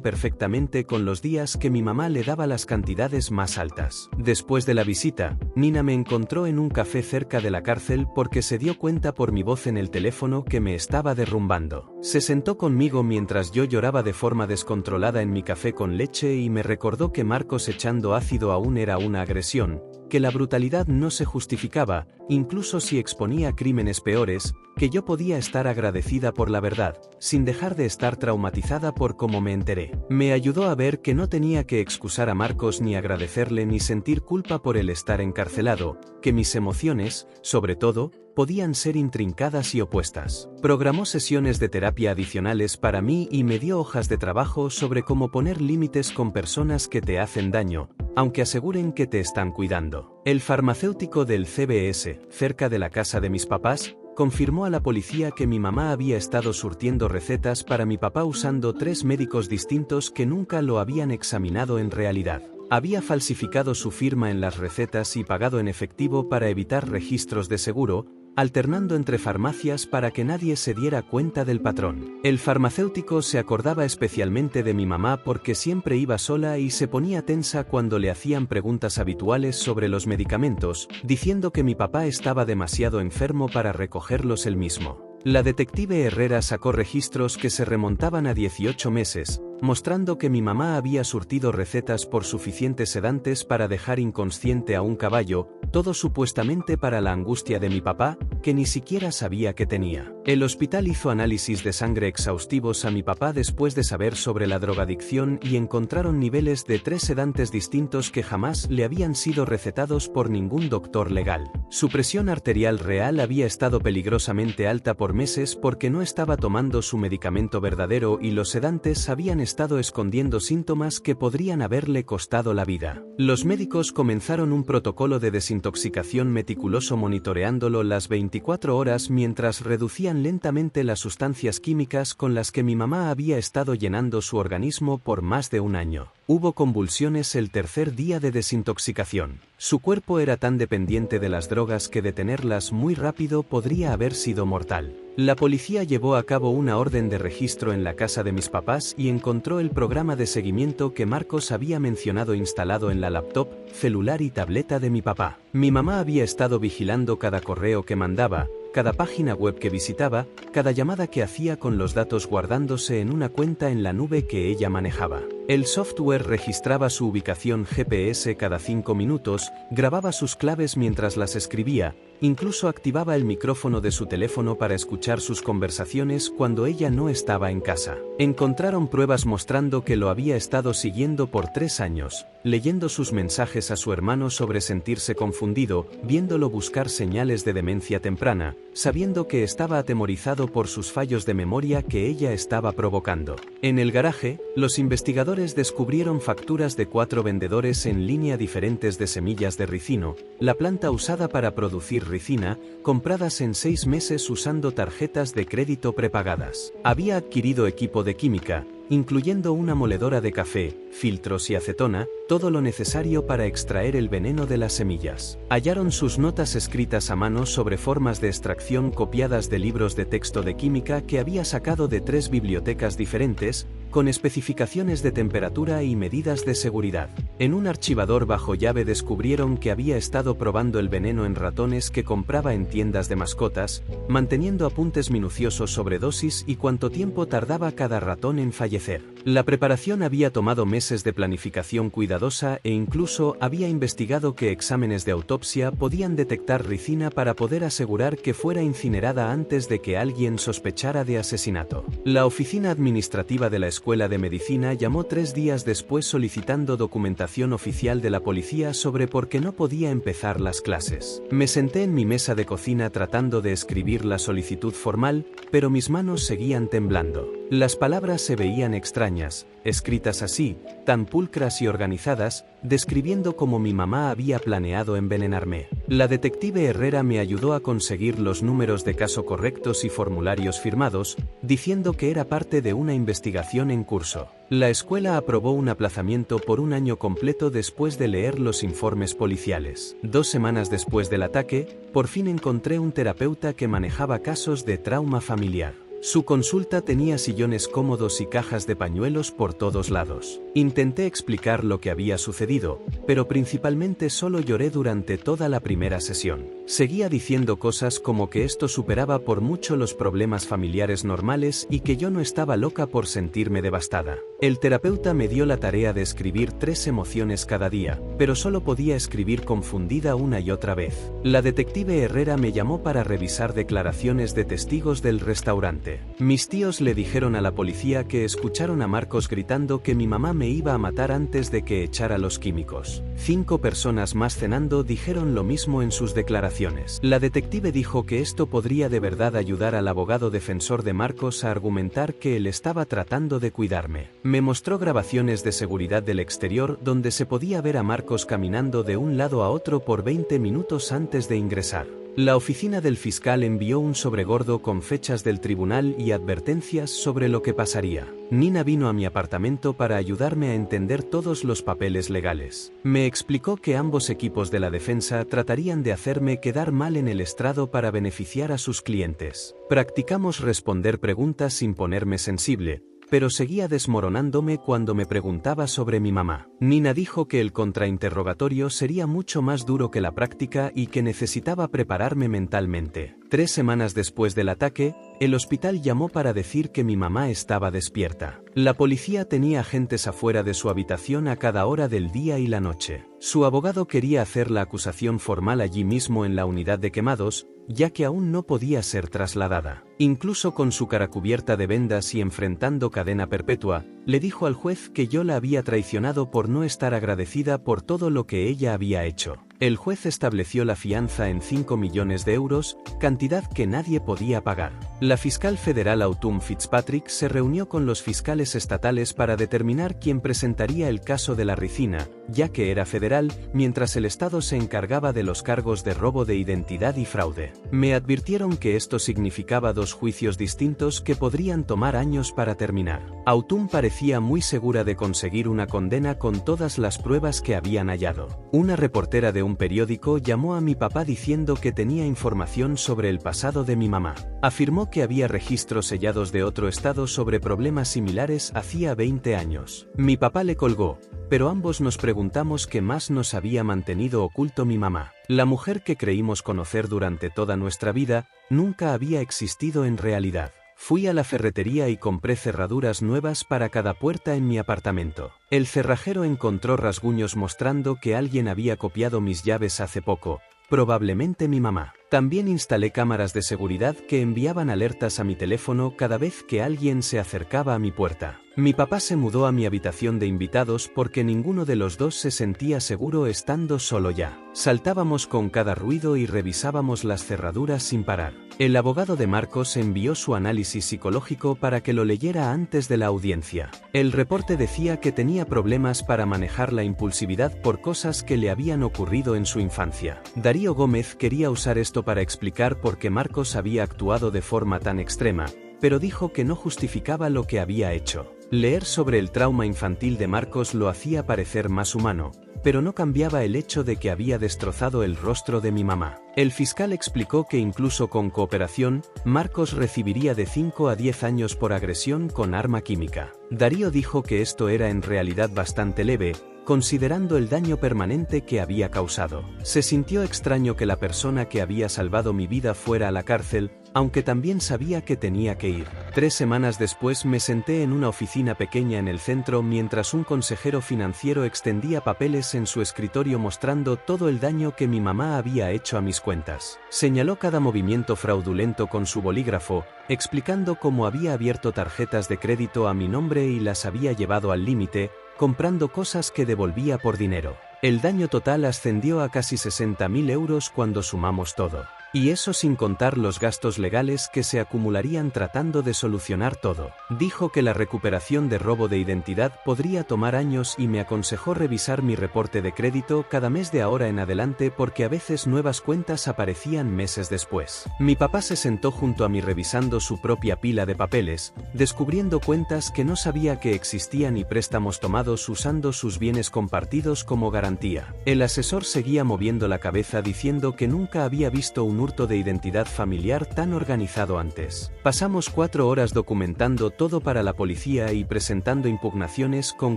perfectamente con los días que mi mamá le daba las cantidades más altas. Después de la visita, Nina me encontró en un café cerca de la cárcel porque se dio cuenta por mi voz en el teléfono que me estaba derrumbando. Se sentó conmigo mientras yo lloraba de forma descontrolada en mi café con leche y me recordó que Marcos echando ácido aún era una agresión, que la brutalidad no se justificaba, incluso si exponía crímenes peores, que yo podía estar agradecida por la verdad, sin dejar de estar traumatizada por cómo me enteré. Me ayudó a ver que no tenía que excusar a Marcos ni agradecerle ni sentir culpa por el estar encarcelado, que mis emociones, sobre todo, podían ser intrincadas y opuestas. Programó sesiones de terapia adicionales para mí y me dio hojas de trabajo sobre cómo poner límites con personas que te hacen daño, aunque aseguren que te están cuidando. El farmacéutico del CBS, cerca de la casa de mis papás, confirmó a la policía que mi mamá había estado surtiendo recetas para mi papá usando 3 médicos distintos que nunca lo habían examinado en realidad. Había falsificado su firma en las recetas y pagado en efectivo para evitar registros de seguro, alternando entre farmacias para que nadie se diera cuenta del patrón. El farmacéutico se acordaba especialmente de mi mamá porque siempre iba sola y se ponía tensa cuando le hacían preguntas habituales sobre los medicamentos, diciendo que mi papá estaba demasiado enfermo para recogerlos él mismo. La detective Herrera sacó registros que se remontaban a 18 meses, mostrando que mi mamá había surtido recetas por suficientes sedantes para dejar inconsciente a un caballo, todo supuestamente para la angustia de mi papá, que ni siquiera sabía que tenía. El hospital hizo análisis de sangre exhaustivos a mi papá después de saber sobre la drogadicción y encontraron niveles de 3 sedantes distintos que jamás le habían sido recetados por ningún doctor legal. Su presión arterial real había estado peligrosamente alta por meses porque no estaba tomando su medicamento verdadero y los sedantes habían estado escondiendo síntomas que podrían haberle costado la vida. Los médicos comenzaron un protocolo de desintoxicación meticuloso monitoreándolo las 24 horas mientras reducían lentamente las sustancias químicas con las que mi mamá había estado llenando su organismo por más de un año. Hubo convulsiones el tercer día de desintoxicación. Su cuerpo era tan dependiente de las drogas que detenerlas muy rápido podría haber sido mortal. La policía llevó a cabo una orden de registro en la casa de mis papás y encontró el programa de seguimiento que Marcos había mencionado instalado en la laptop, celular y tableta de mi papá. Mi mamá había estado vigilando cada correo que mandaba, cada página web que visitaba, cada llamada que hacía con los datos guardándose en una cuenta en la nube que ella manejaba. El software registraba su ubicación GPS cada 5 minutos, grababa sus claves mientras las escribía, incluso activaba el micrófono de su teléfono para escuchar sus conversaciones cuando ella no estaba en casa. Encontraron pruebas mostrando que lo había estado siguiendo por 3 años, leyendo sus mensajes a su hermano sobre sentirse confundido, viéndolo buscar señales de demencia temprana, sabiendo que estaba atemorizado por sus fallos de memoria que ella estaba provocando. En el garaje, los investigadores descubrieron facturas de 4 vendedores en línea diferentes de semillas de ricino, la planta usada para producir ricina, compradas en 6 meses usando tarjetas de crédito prepagadas. Había adquirido equipo de química, incluyendo una moledora de café, filtros y acetona, todo lo necesario para extraer el veneno de las semillas. Hallaron sus notas escritas a mano sobre formas de extracción copiadas de libros de texto de química que había sacado de 3 bibliotecas diferentes, con especificaciones de temperatura y medidas de seguridad. En un archivador bajo llave descubrieron que había estado probando el veneno en ratones que compraba en tiendas de mascotas, manteniendo apuntes minuciosos sobre dosis y cuánto tiempo tardaba cada ratón en fallecer. La preparación había tomado meses de planificación cuidadosa e incluso había investigado qué exámenes de autopsia podían detectar ricina para poder asegurar que fuera incinerada antes de que alguien sospechara de asesinato. La oficina administrativa de la Escuela de Medicina llamó 3 días después solicitando documentación oficial de la policía sobre por qué no podía empezar las clases. Me senté en mi mesa de cocina tratando de escribir la solicitud formal, pero mis manos seguían temblando. Las palabras se veían extrañas, escritas así, tan pulcras y organizadas, describiendo cómo mi mamá había planeado envenenarme. La detective Herrera me ayudó a conseguir los números de caso correctos y formularios firmados, diciendo que era parte de una investigación en curso. La escuela aprobó un aplazamiento por un año completo después de leer los informes policiales. 2 semanas después del ataque, por fin encontré un terapeuta que manejaba casos de trauma familiar. Su consulta tenía sillones cómodos y cajas de pañuelos por todos lados. Intenté explicar lo que había sucedido, pero principalmente solo lloré durante toda la primera sesión. Seguía diciendo cosas como que esto superaba por mucho los problemas familiares normales y que yo no estaba loca por sentirme devastada. El terapeuta me dio la tarea de escribir 3 emociones cada día, pero solo podía escribir confundida una y otra vez. La detective Herrera me llamó para revisar declaraciones de testigos del restaurante. Mis tíos le dijeron a la policía que escucharon a Marcos gritando que mi mamá me iba a matar antes de que echara los químicos. 5 personas más cenando dijeron lo mismo en sus declaraciones. La detective dijo que esto podría de verdad ayudar al abogado defensor de Marcos a argumentar que él estaba tratando de cuidarme. Me mostró grabaciones de seguridad del exterior donde se podía ver a Marcos caminando de un lado a otro por 20 minutos antes de ingresar. La oficina del fiscal envió un sobregordo con fechas del tribunal y advertencias sobre lo que pasaría. Nina vino a mi apartamento para ayudarme a entender todos los papeles legales. Me explicó que ambos equipos de la defensa tratarían de hacerme quedar mal en el estrado para beneficiar a sus clientes. Practicamos responder preguntas sin ponerme sensible, pero seguía desmoronándome cuando me preguntaba sobre mi mamá. Nina dijo que el contrainterrogatorio sería mucho más duro que la práctica y que necesitaba prepararme mentalmente. 3 semanas después del ataque, el hospital llamó para decir que mi mamá estaba despierta. La policía tenía agentes afuera de su habitación a cada hora del día y la noche. Su abogado quería hacer la acusación formal allí mismo en la unidad de quemados, ya que aún no podía ser trasladada. Incluso con su cara cubierta de vendas y enfrentando cadena perpetua, le dijo al juez que yo la había traicionado por no estar agradecida por todo lo que ella había hecho. El juez estableció la fianza en 5 millones de euros, cantidad que nadie podía pagar. La fiscal federal Autumn Fitzpatrick se reunió con los fiscales estatales para determinar quién presentaría el caso de la ricina, ya que era federal, mientras el estado se encargaba de los cargos de robo de identidad y fraude. Me advirtieron que esto significaba 2 juicios distintos que podrían tomar años para terminar. Autumn parecía muy segura de conseguir una condena con todas las pruebas que habían hallado. Una reportera de un periódico llamó a mi papá diciendo que tenía información sobre el pasado de mi mamá. Afirmó que había registros sellados de otro estado sobre problemas similares hacía 20 años. Mi papá le colgó, pero ambos nos preguntamos qué más nos había mantenido oculto mi mamá. La mujer que creímos conocer durante toda nuestra vida, nunca había existido en realidad. Fui a la ferretería y compré cerraduras nuevas para cada puerta en mi apartamento. El cerrajero encontró rasguños mostrando que alguien había copiado mis llaves hace poco, probablemente mi mamá. También instalé cámaras de seguridad que enviaban alertas a mi teléfono cada vez que alguien se acercaba a mi puerta. Mi papá se mudó a mi habitación de invitados porque ninguno de los dos se sentía seguro estando solo ya. Saltábamos con cada ruido y revisábamos las cerraduras sin parar. El abogado de Marcos envió su análisis psicológico para que lo leyera antes de la audiencia. El reporte decía que tenía problemas para manejar la impulsividad por cosas que le habían ocurrido en su infancia. Darío Gómez quería usar esto para explicar por qué Marcos había actuado de forma tan extrema, pero dijo que no justificaba lo que había hecho. Leer sobre el trauma infantil de Marcos lo hacía parecer más humano, pero no cambiaba el hecho de que había destrozado el rostro de mi mamá. El fiscal explicó que incluso con cooperación, Marcos recibiría de 5 a 10 años por agresión con arma química. Darío dijo que esto era en realidad bastante leve, considerando el daño permanente que había causado. Se sintió extraño que la persona que había salvado mi vida fuera a la cárcel, aunque también sabía que tenía que ir. 3 semanas después me senté en una oficina pequeña en el centro mientras un consejero financiero extendía papeles en su escritorio mostrando todo el daño que mi mamá había hecho a mis cuentas. Señaló cada movimiento fraudulento con su bolígrafo, explicando cómo había abierto tarjetas de crédito a mi nombre y las había llevado al límite, comprando cosas que devolvía por dinero. El daño total ascendió a casi 60.000 euros cuando sumamos todo. Y eso sin contar los gastos legales que se acumularían tratando de solucionar todo. Dijo que la recuperación de robo de identidad podría tomar años y me aconsejó revisar mi reporte de crédito cada mes de ahora en adelante porque a veces nuevas cuentas aparecían meses después. Mi papá se sentó junto a mí revisando su propia pila de papeles, descubriendo cuentas que no sabía que existían y préstamos tomados usando sus bienes compartidos como garantía. El asesor seguía moviendo la cabeza diciendo que nunca había visto un hurto de identidad familiar tan organizado antes. Pasamos 4 horas documentando todo para la policía y presentando impugnaciones con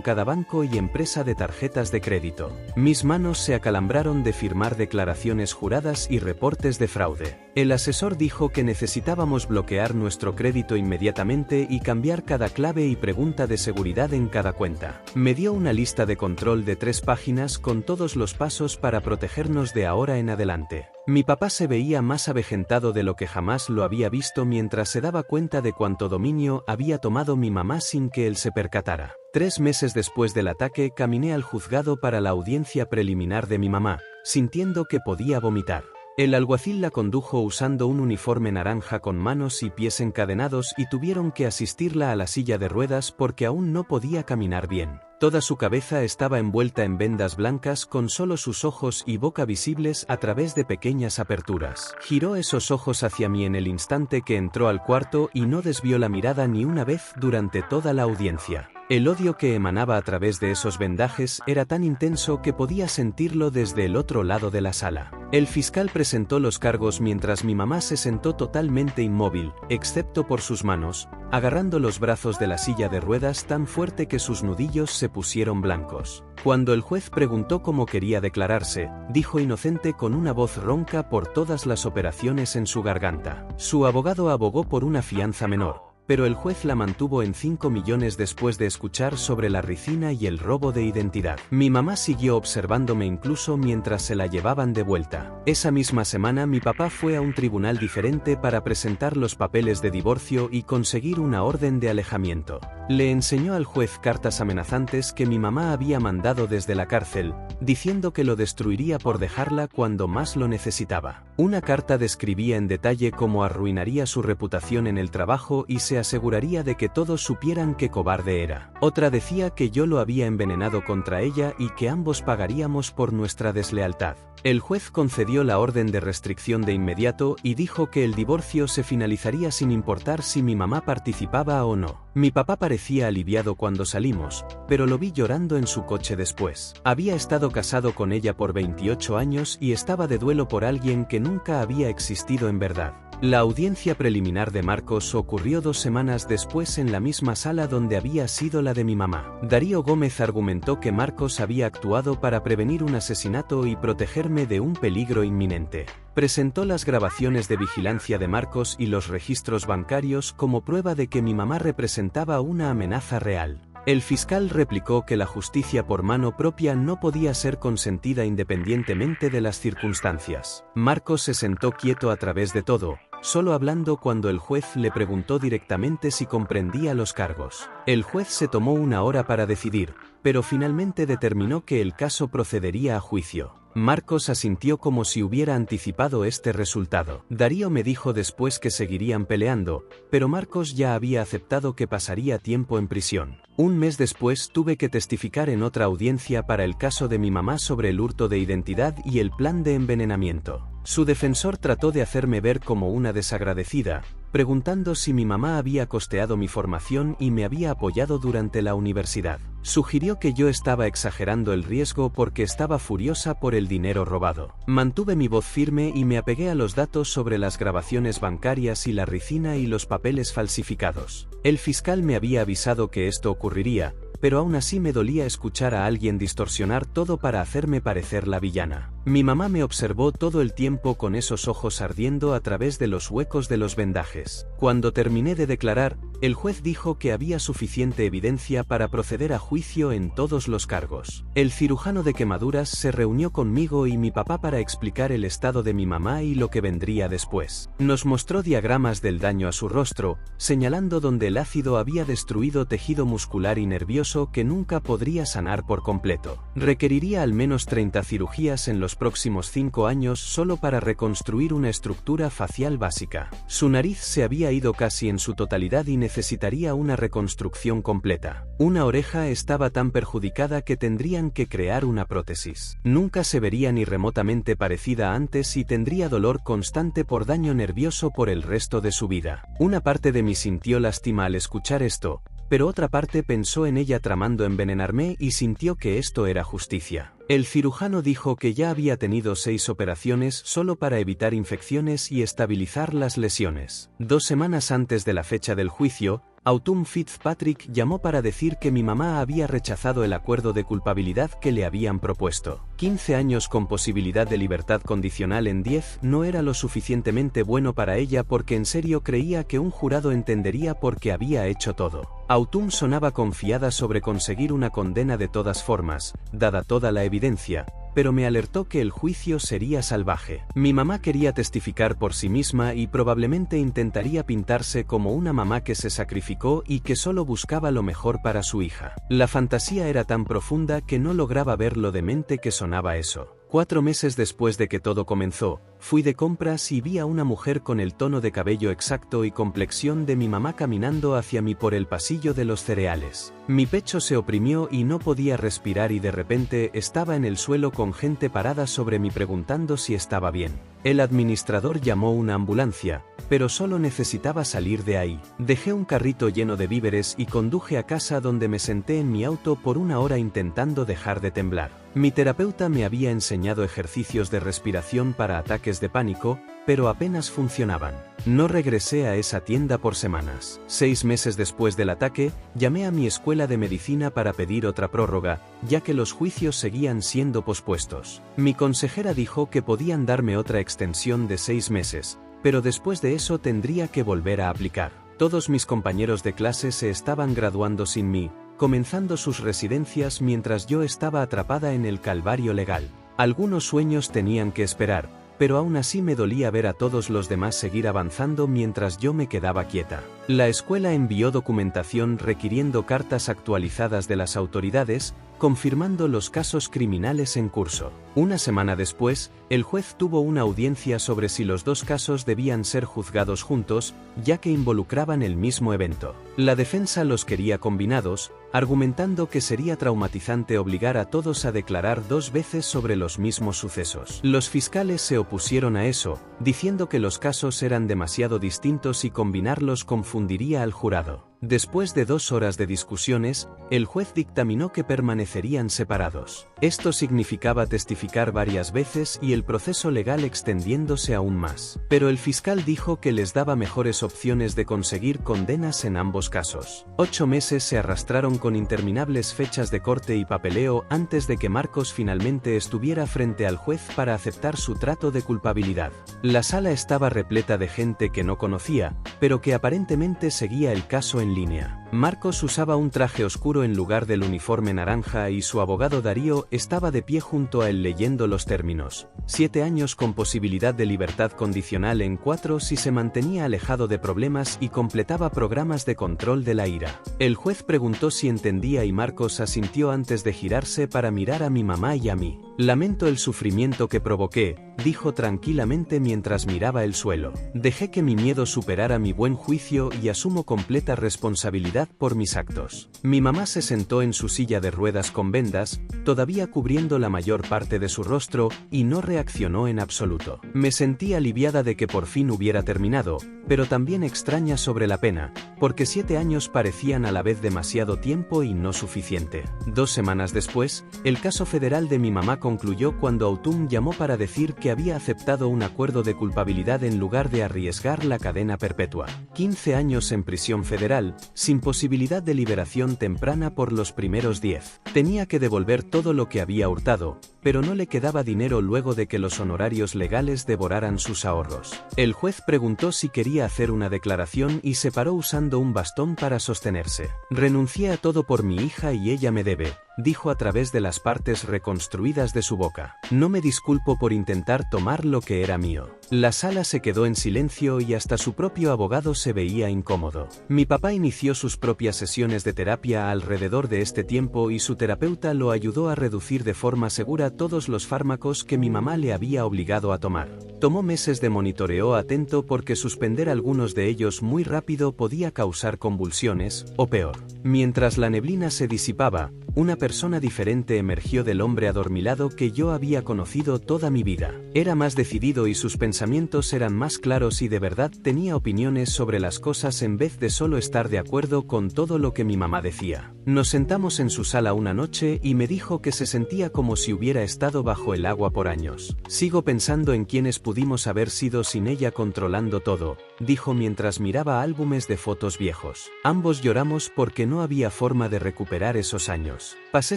cada banco y empresa de tarjetas de crédito. Mis manos se acalambraron de firmar declaraciones juradas y reportes de fraude. El asesor dijo que necesitábamos bloquear nuestro crédito inmediatamente y cambiar cada clave y pregunta de seguridad en cada cuenta. Me dio una lista de control de 3 páginas con todos los pasos para protegernos de ahora en adelante. Mi papá se veía más avejentado de lo que jamás lo había visto mientras se daba cuenta de cuánto dominio había tomado mi mamá sin que él se percatara. 3 meses después del ataque caminé al juzgado para la audiencia preliminar de mi mamá, sintiendo que podía vomitar. El alguacil la condujo usando un uniforme naranja con manos y pies encadenados y tuvieron que asistirla a la silla de ruedas porque aún no podía caminar bien. Toda su cabeza estaba envuelta en vendas blancas con solo sus ojos y boca visibles a través de pequeñas aperturas. Giró esos ojos hacia mí en el instante que entró al cuarto y no desvió la mirada ni una vez durante toda la audiencia. El odio que emanaba a través de esos vendajes era tan intenso que podía sentirlo desde el otro lado de la sala. El fiscal presentó los cargos mientras mi mamá se sentó totalmente inmóvil, excepto por sus manos, agarrando los brazos de la silla de ruedas tan fuerte que sus nudillos se pusieron blancos. Cuando el juez preguntó cómo quería declararse, dijo inocente con una voz ronca por todas las operaciones en su garganta. Su abogado abogó por una fianza menor, pero el juez la mantuvo en 5 millones después de escuchar sobre la ricina y el robo de identidad. Mi mamá siguió observándome incluso mientras se la llevaban de vuelta. Esa misma semana mi papá fue a un tribunal diferente para presentar los papeles de divorcio y conseguir una orden de alejamiento. Le enseñó al juez cartas amenazantes que mi mamá había mandado desde la cárcel, diciendo que lo destruiría por dejarla cuando más lo necesitaba. Una carta describía en detalle cómo arruinaría su reputación en el trabajo y se aseguraría de que todos supieran qué cobarde era. Otra decía que yo lo había envenenado contra ella y que ambos pagaríamos por nuestra deslealtad. El juez concedió la orden de restricción de inmediato y dijo que el divorcio se finalizaría sin importar si mi mamá participaba o no. Mi papá parecía aliviado cuando salimos, pero lo vi llorando en su coche después. Había estado casado con ella por 28 años y estaba de duelo por alguien que nunca había existido en verdad. La audiencia preliminar de Marcos ocurrió 2 semanas después en la misma sala donde había sido la de mi mamá. Darío Gómez argumentó que Marcos había actuado para prevenir un asesinato y protegerme de un peligro inminente. Presentó las grabaciones de vigilancia de Marcos y los registros bancarios como prueba de que mi mamá representaba una amenaza real. El fiscal replicó que la justicia por mano propia no podía ser consentida independientemente de las circunstancias. Marcos se sentó quieto a través de todo, solo hablando cuando el juez le preguntó directamente si comprendía los cargos. El juez se tomó 1 hora para decidir, pero finalmente determinó que el caso procedería a juicio. Marcos asintió como si hubiera anticipado este resultado. Darío me dijo después que seguirían peleando, pero Marcos ya había aceptado que pasaría tiempo en prisión. 1 mes después tuve que testificar en otra audiencia para el caso de mi mamá sobre el hurto de identidad y el plan de envenenamiento. Su defensor trató de hacerme ver como una desagradecida, preguntando si mi mamá había costeado mi formación y me había apoyado durante la universidad. Sugirió que yo estaba exagerando el riesgo porque estaba furiosa por el dinero robado. Mantuve mi voz firme y me apegué a los datos sobre las grabaciones bancarias y la ricina y los papeles falsificados. El fiscal me había avisado que esto ocurriría, pero aún así me dolía escuchar a alguien distorsionar todo para hacerme parecer la villana. Mi mamá me observó todo el tiempo con esos ojos ardiendo a través de los huecos de los vendajes. Cuando terminé de declarar, el juez dijo que había suficiente evidencia para proceder a juicio en todos los cargos. El cirujano de quemaduras se reunió conmigo y mi papá para explicar el estado de mi mamá y lo que vendría después. Nos mostró diagramas del daño a su rostro, señalando donde el ácido había destruido tejido muscular y nervioso que nunca podría sanar por completo. Requeriría al menos 30 cirugías en los próximos 5 años solo para reconstruir una estructura facial básica. Su nariz se había ido casi en su totalidad y necesitaría una reconstrucción completa. Una oreja estaba tan perjudicada que tendrían que crear una prótesis. Nunca se vería ni remotamente parecida antes y tendría dolor constante por daño nervioso por el resto de su vida. Una parte de mí sintió lástima al escuchar esto, pero otra parte pensó en ella tramando envenenarme y sintió que esto era justicia. El cirujano dijo que ya había tenido 6 operaciones solo para evitar infecciones y estabilizar las lesiones. 2 semanas antes de la fecha del juicio, Autumn Fitzpatrick llamó para decir que mi mamá había rechazado el acuerdo de culpabilidad que le habían propuesto. 15 años con posibilidad de libertad condicional en 10 no era lo suficientemente bueno para ella porque en serio creía que un jurado entendería por qué había hecho todo. Autumn sonaba confiada sobre conseguir una condena de todas formas, dada toda la evidencia, pero me alertó que el juicio sería salvaje. Mi mamá quería testificar por sí misma y probablemente intentaría pintarse como una mamá que se sacrificó y que solo buscaba lo mejor para su hija. La fantasía era tan profunda que no lograba ver lo demente que sonaba eso. 4 meses después de que todo comenzó, fui de compras y vi a una mujer con el tono de cabello exacto y complexión de mi mamá caminando hacia mí por el pasillo de los cereales. Mi pecho se oprimió y no podía respirar y de repente estaba en el suelo con gente parada sobre mí preguntando si estaba bien. El administrador llamó una ambulancia, pero solo necesitaba salir de ahí. Dejé un carrito lleno de víveres y conduje a casa donde me senté en mi auto por 1 hora intentando dejar de temblar. Mi terapeuta me había enseñado ejercicios de respiración para ataques de pánico, pero apenas funcionaban. No regresé a esa tienda por semanas. 6 meses después del ataque, llamé a mi escuela de medicina para pedir otra prórroga, ya que los juicios seguían siendo pospuestos. Mi consejera dijo que podían darme otra extensión de 6 meses, pero después de eso tendría que volver a aplicar. Todos mis compañeros de clase se estaban graduando sin mí, comenzando sus residencias mientras yo estaba atrapada en el calvario legal. Algunos sueños tenían que esperar, pero aún así me dolía ver a todos los demás seguir avanzando mientras yo me quedaba quieta. La escuela envió documentación requiriendo cartas actualizadas de las autoridades, confirmando los casos criminales en curso. 1 semana después, el juez tuvo una audiencia sobre si los 2 casos debían ser juzgados juntos, ya que involucraban el mismo evento. La defensa los quería combinados, argumentando que sería traumatizante obligar a todos a declarar 2 veces sobre los mismos sucesos. Los fiscales se opusieron a eso, diciendo que los casos eran demasiado distintos y combinarlos confundiría al jurado. Después de 2 horas de discusiones, el juez dictaminó que permanecerían separados. Esto significaba testificar varias veces y el proceso legal extendiéndose aún más. Pero el fiscal dijo que les daba mejores opciones de conseguir condenas en ambos casos. 8 meses se arrastraron con interminables fechas de corte y papeleo antes de que Marcos finalmente estuviera frente al juez para aceptar su trato de culpabilidad. La sala estaba repleta de gente que no conocía, pero que aparentemente seguía el caso en línea. Marcos usaba un traje oscuro en lugar del uniforme naranja y su abogado Darío estaba de pie junto a él leyendo los términos. 7 años con posibilidad de libertad condicional en 4 si se mantenía alejado de problemas y completaba programas de control de la ira. El juez preguntó si entendía y Marcos asintió antes de girarse para mirar a mi mamá y a mí. Lamento el sufrimiento que provoqué, dijo tranquilamente mientras miraba el suelo. Dejé que mi miedo superara mi buen juicio y asumo completa responsabilidad culpabilidad por mis actos. Mi mamá se sentó en su silla de ruedas con vendas, todavía cubriendo la mayor parte de su rostro, y no reaccionó en absoluto. Me sentí aliviada de que por fin hubiera terminado, pero también extraña sobre la pena, porque 7 años parecían a la vez demasiado tiempo y no suficiente. 2 semanas después, el caso federal de mi mamá concluyó cuando Autumn llamó para decir que había aceptado un acuerdo de culpabilidad en lugar de arriesgar la cadena perpetua. 15 años en prisión federal, sin posibilidad de liberación temprana por los primeros 10. Tenía que devolver todo lo que había hurtado, pero no le quedaba dinero luego de que los honorarios legales devoraran sus ahorros. El juez preguntó si quería hacer una declaración y se paró usando un bastón para sostenerse. Renuncié a todo por mi hija y ella me debe, dijo a través de las partes reconstruidas de su boca. No me disculpo por intentar tomar lo que era mío. La sala se quedó en silencio y hasta su propio abogado se veía incómodo. Mi papá inició sus propias sesiones de terapia alrededor de este tiempo y su terapeuta lo ayudó a reducir de forma segura todos los fármacos que mi mamá le había obligado a tomar. Tomó meses de monitoreo atento porque suspender algunos de ellos muy rápido podía causar convulsiones, o peor. Mientras la neblina se disipaba, una persona diferente emergió del hombre adormilado que yo había conocido toda mi vida. Era más decidido y sus pensamientos eran más claros y de verdad tenía opiniones sobre las cosas en vez de solo estar de acuerdo con todo lo que mi mamá decía. Nos sentamos en su sala una noche y me dijo que se sentía como si hubiera estado bajo el agua por años. Sigo pensando en quiénes pudimos haber sido sin ella controlando todo, dijo mientras miraba álbumes de fotos viejos. Ambos lloramos porque no había forma de recuperar esos años. Pasé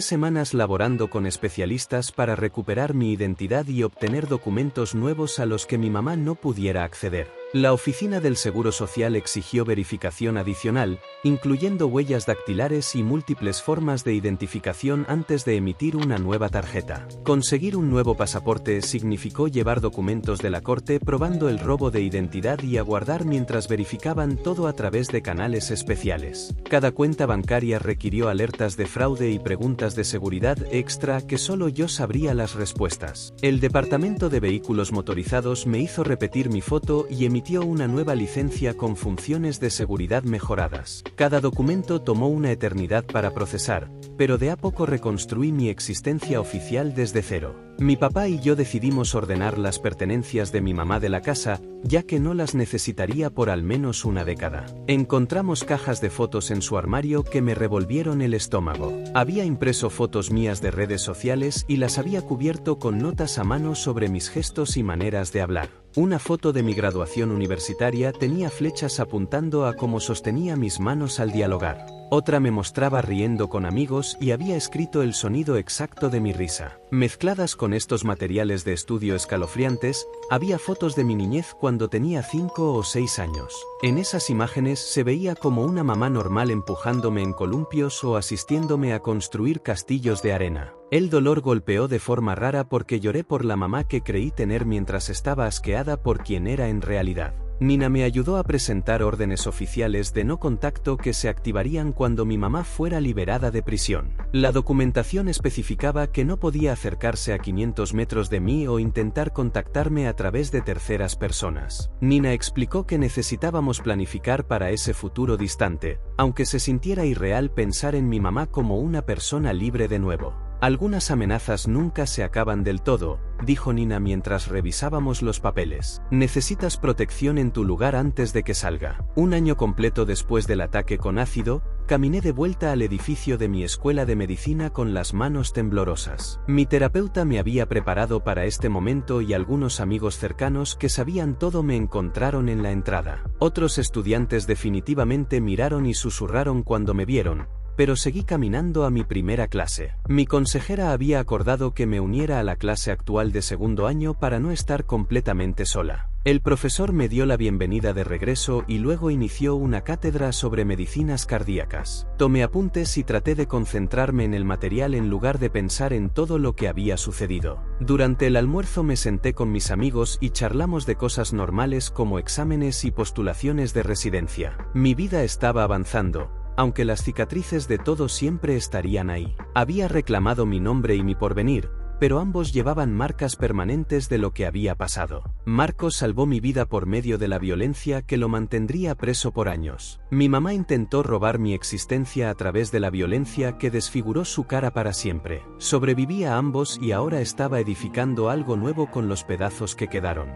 semanas laborando con especialistas para recuperar mi identidad y obtener documentos nuevos a los que mi mamá no pudiera acceder. La oficina del Seguro Social exigió verificación adicional, incluyendo huellas dactilares y múltiples formas de identificación antes de emitir una nueva tarjeta. Conseguir un nuevo pasaporte significó llevar documentos de la corte probando el robo de identidad y aguardar mientras verificaban todo a través de canales especiales. Cada cuenta bancaria requirió alertas de fraude y preguntas de seguridad extra que solo yo sabría las respuestas. El Departamento de Vehículos Motorizados me hizo repetir mi foto y emitió una nueva licencia con funciones de seguridad mejoradas. Cada documento tomó una eternidad para procesar, pero de a poco reconstruí mi existencia oficial desde cero. Mi papá y yo decidimos ordenar las pertenencias de mi mamá de la casa, ya que no las necesitaría por al menos una década. Encontramos cajas de fotos en su armario que me revolvieron el estómago. Había impreso fotos mías de redes sociales y las había cubierto con notas a mano sobre mis gestos y maneras de hablar. Una foto de mi graduación universitaria tenía flechas apuntando a cómo sostenía mis manos al dialogar. Otra me mostraba riendo con amigos y había escrito el sonido exacto de mi risa. Mezcladas con estos materiales de estudio escalofriantes, había fotos de mi niñez cuando tenía 5 o 6 años. En esas imágenes se veía como una mamá normal empujándome en columpios o asistiéndome a construir castillos de arena. El dolor golpeó de forma rara porque lloré por la mamá que creí tener mientras estaba asqueada por quien era en realidad. Nina me ayudó a presentar órdenes oficiales de no contacto que se activarían cuando mi mamá fuera liberada de prisión. La documentación especificaba que no podía acercarse a 500 metros de mí o intentar contactarme a través de terceras personas. Nina explicó que necesitábamos planificar para ese futuro distante, aunque se sintiera irreal pensar en mi mamá como una persona libre de nuevo. Algunas amenazas nunca se acaban del todo, dijo Nina mientras revisábamos los papeles. Necesitas protección en tu lugar antes de que salga. Un año completo después del ataque con ácido, caminé de vuelta al edificio de mi escuela de medicina con las manos temblorosas. Mi terapeuta me había preparado para este momento y algunos amigos cercanos que sabían todo me encontraron en la entrada. Otros estudiantes definitivamente miraron y susurraron cuando me vieron, pero seguí caminando a mi primera clase. Mi consejera había acordado que me uniera a la clase actual de segundo año para no estar completamente sola. El profesor me dio la bienvenida de regreso y luego inició una cátedra sobre medicinas cardíacas. Tomé apuntes y traté de concentrarme en el material en lugar de pensar en todo lo que había sucedido. Durante el almuerzo me senté con mis amigos y charlamos de cosas normales como exámenes y postulaciones de residencia. Mi vida estaba avanzando, aunque las cicatrices de todo siempre estarían ahí. Había reclamado mi nombre y mi porvenir, pero ambos llevaban marcas permanentes de lo que había pasado. Marcos salvó mi vida por medio de la violencia que lo mantendría preso por años. Mi mamá intentó robar mi existencia a través de la violencia que desfiguró su cara para siempre. Sobreviví a ambos y ahora estaba edificando algo nuevo con los pedazos que quedaron.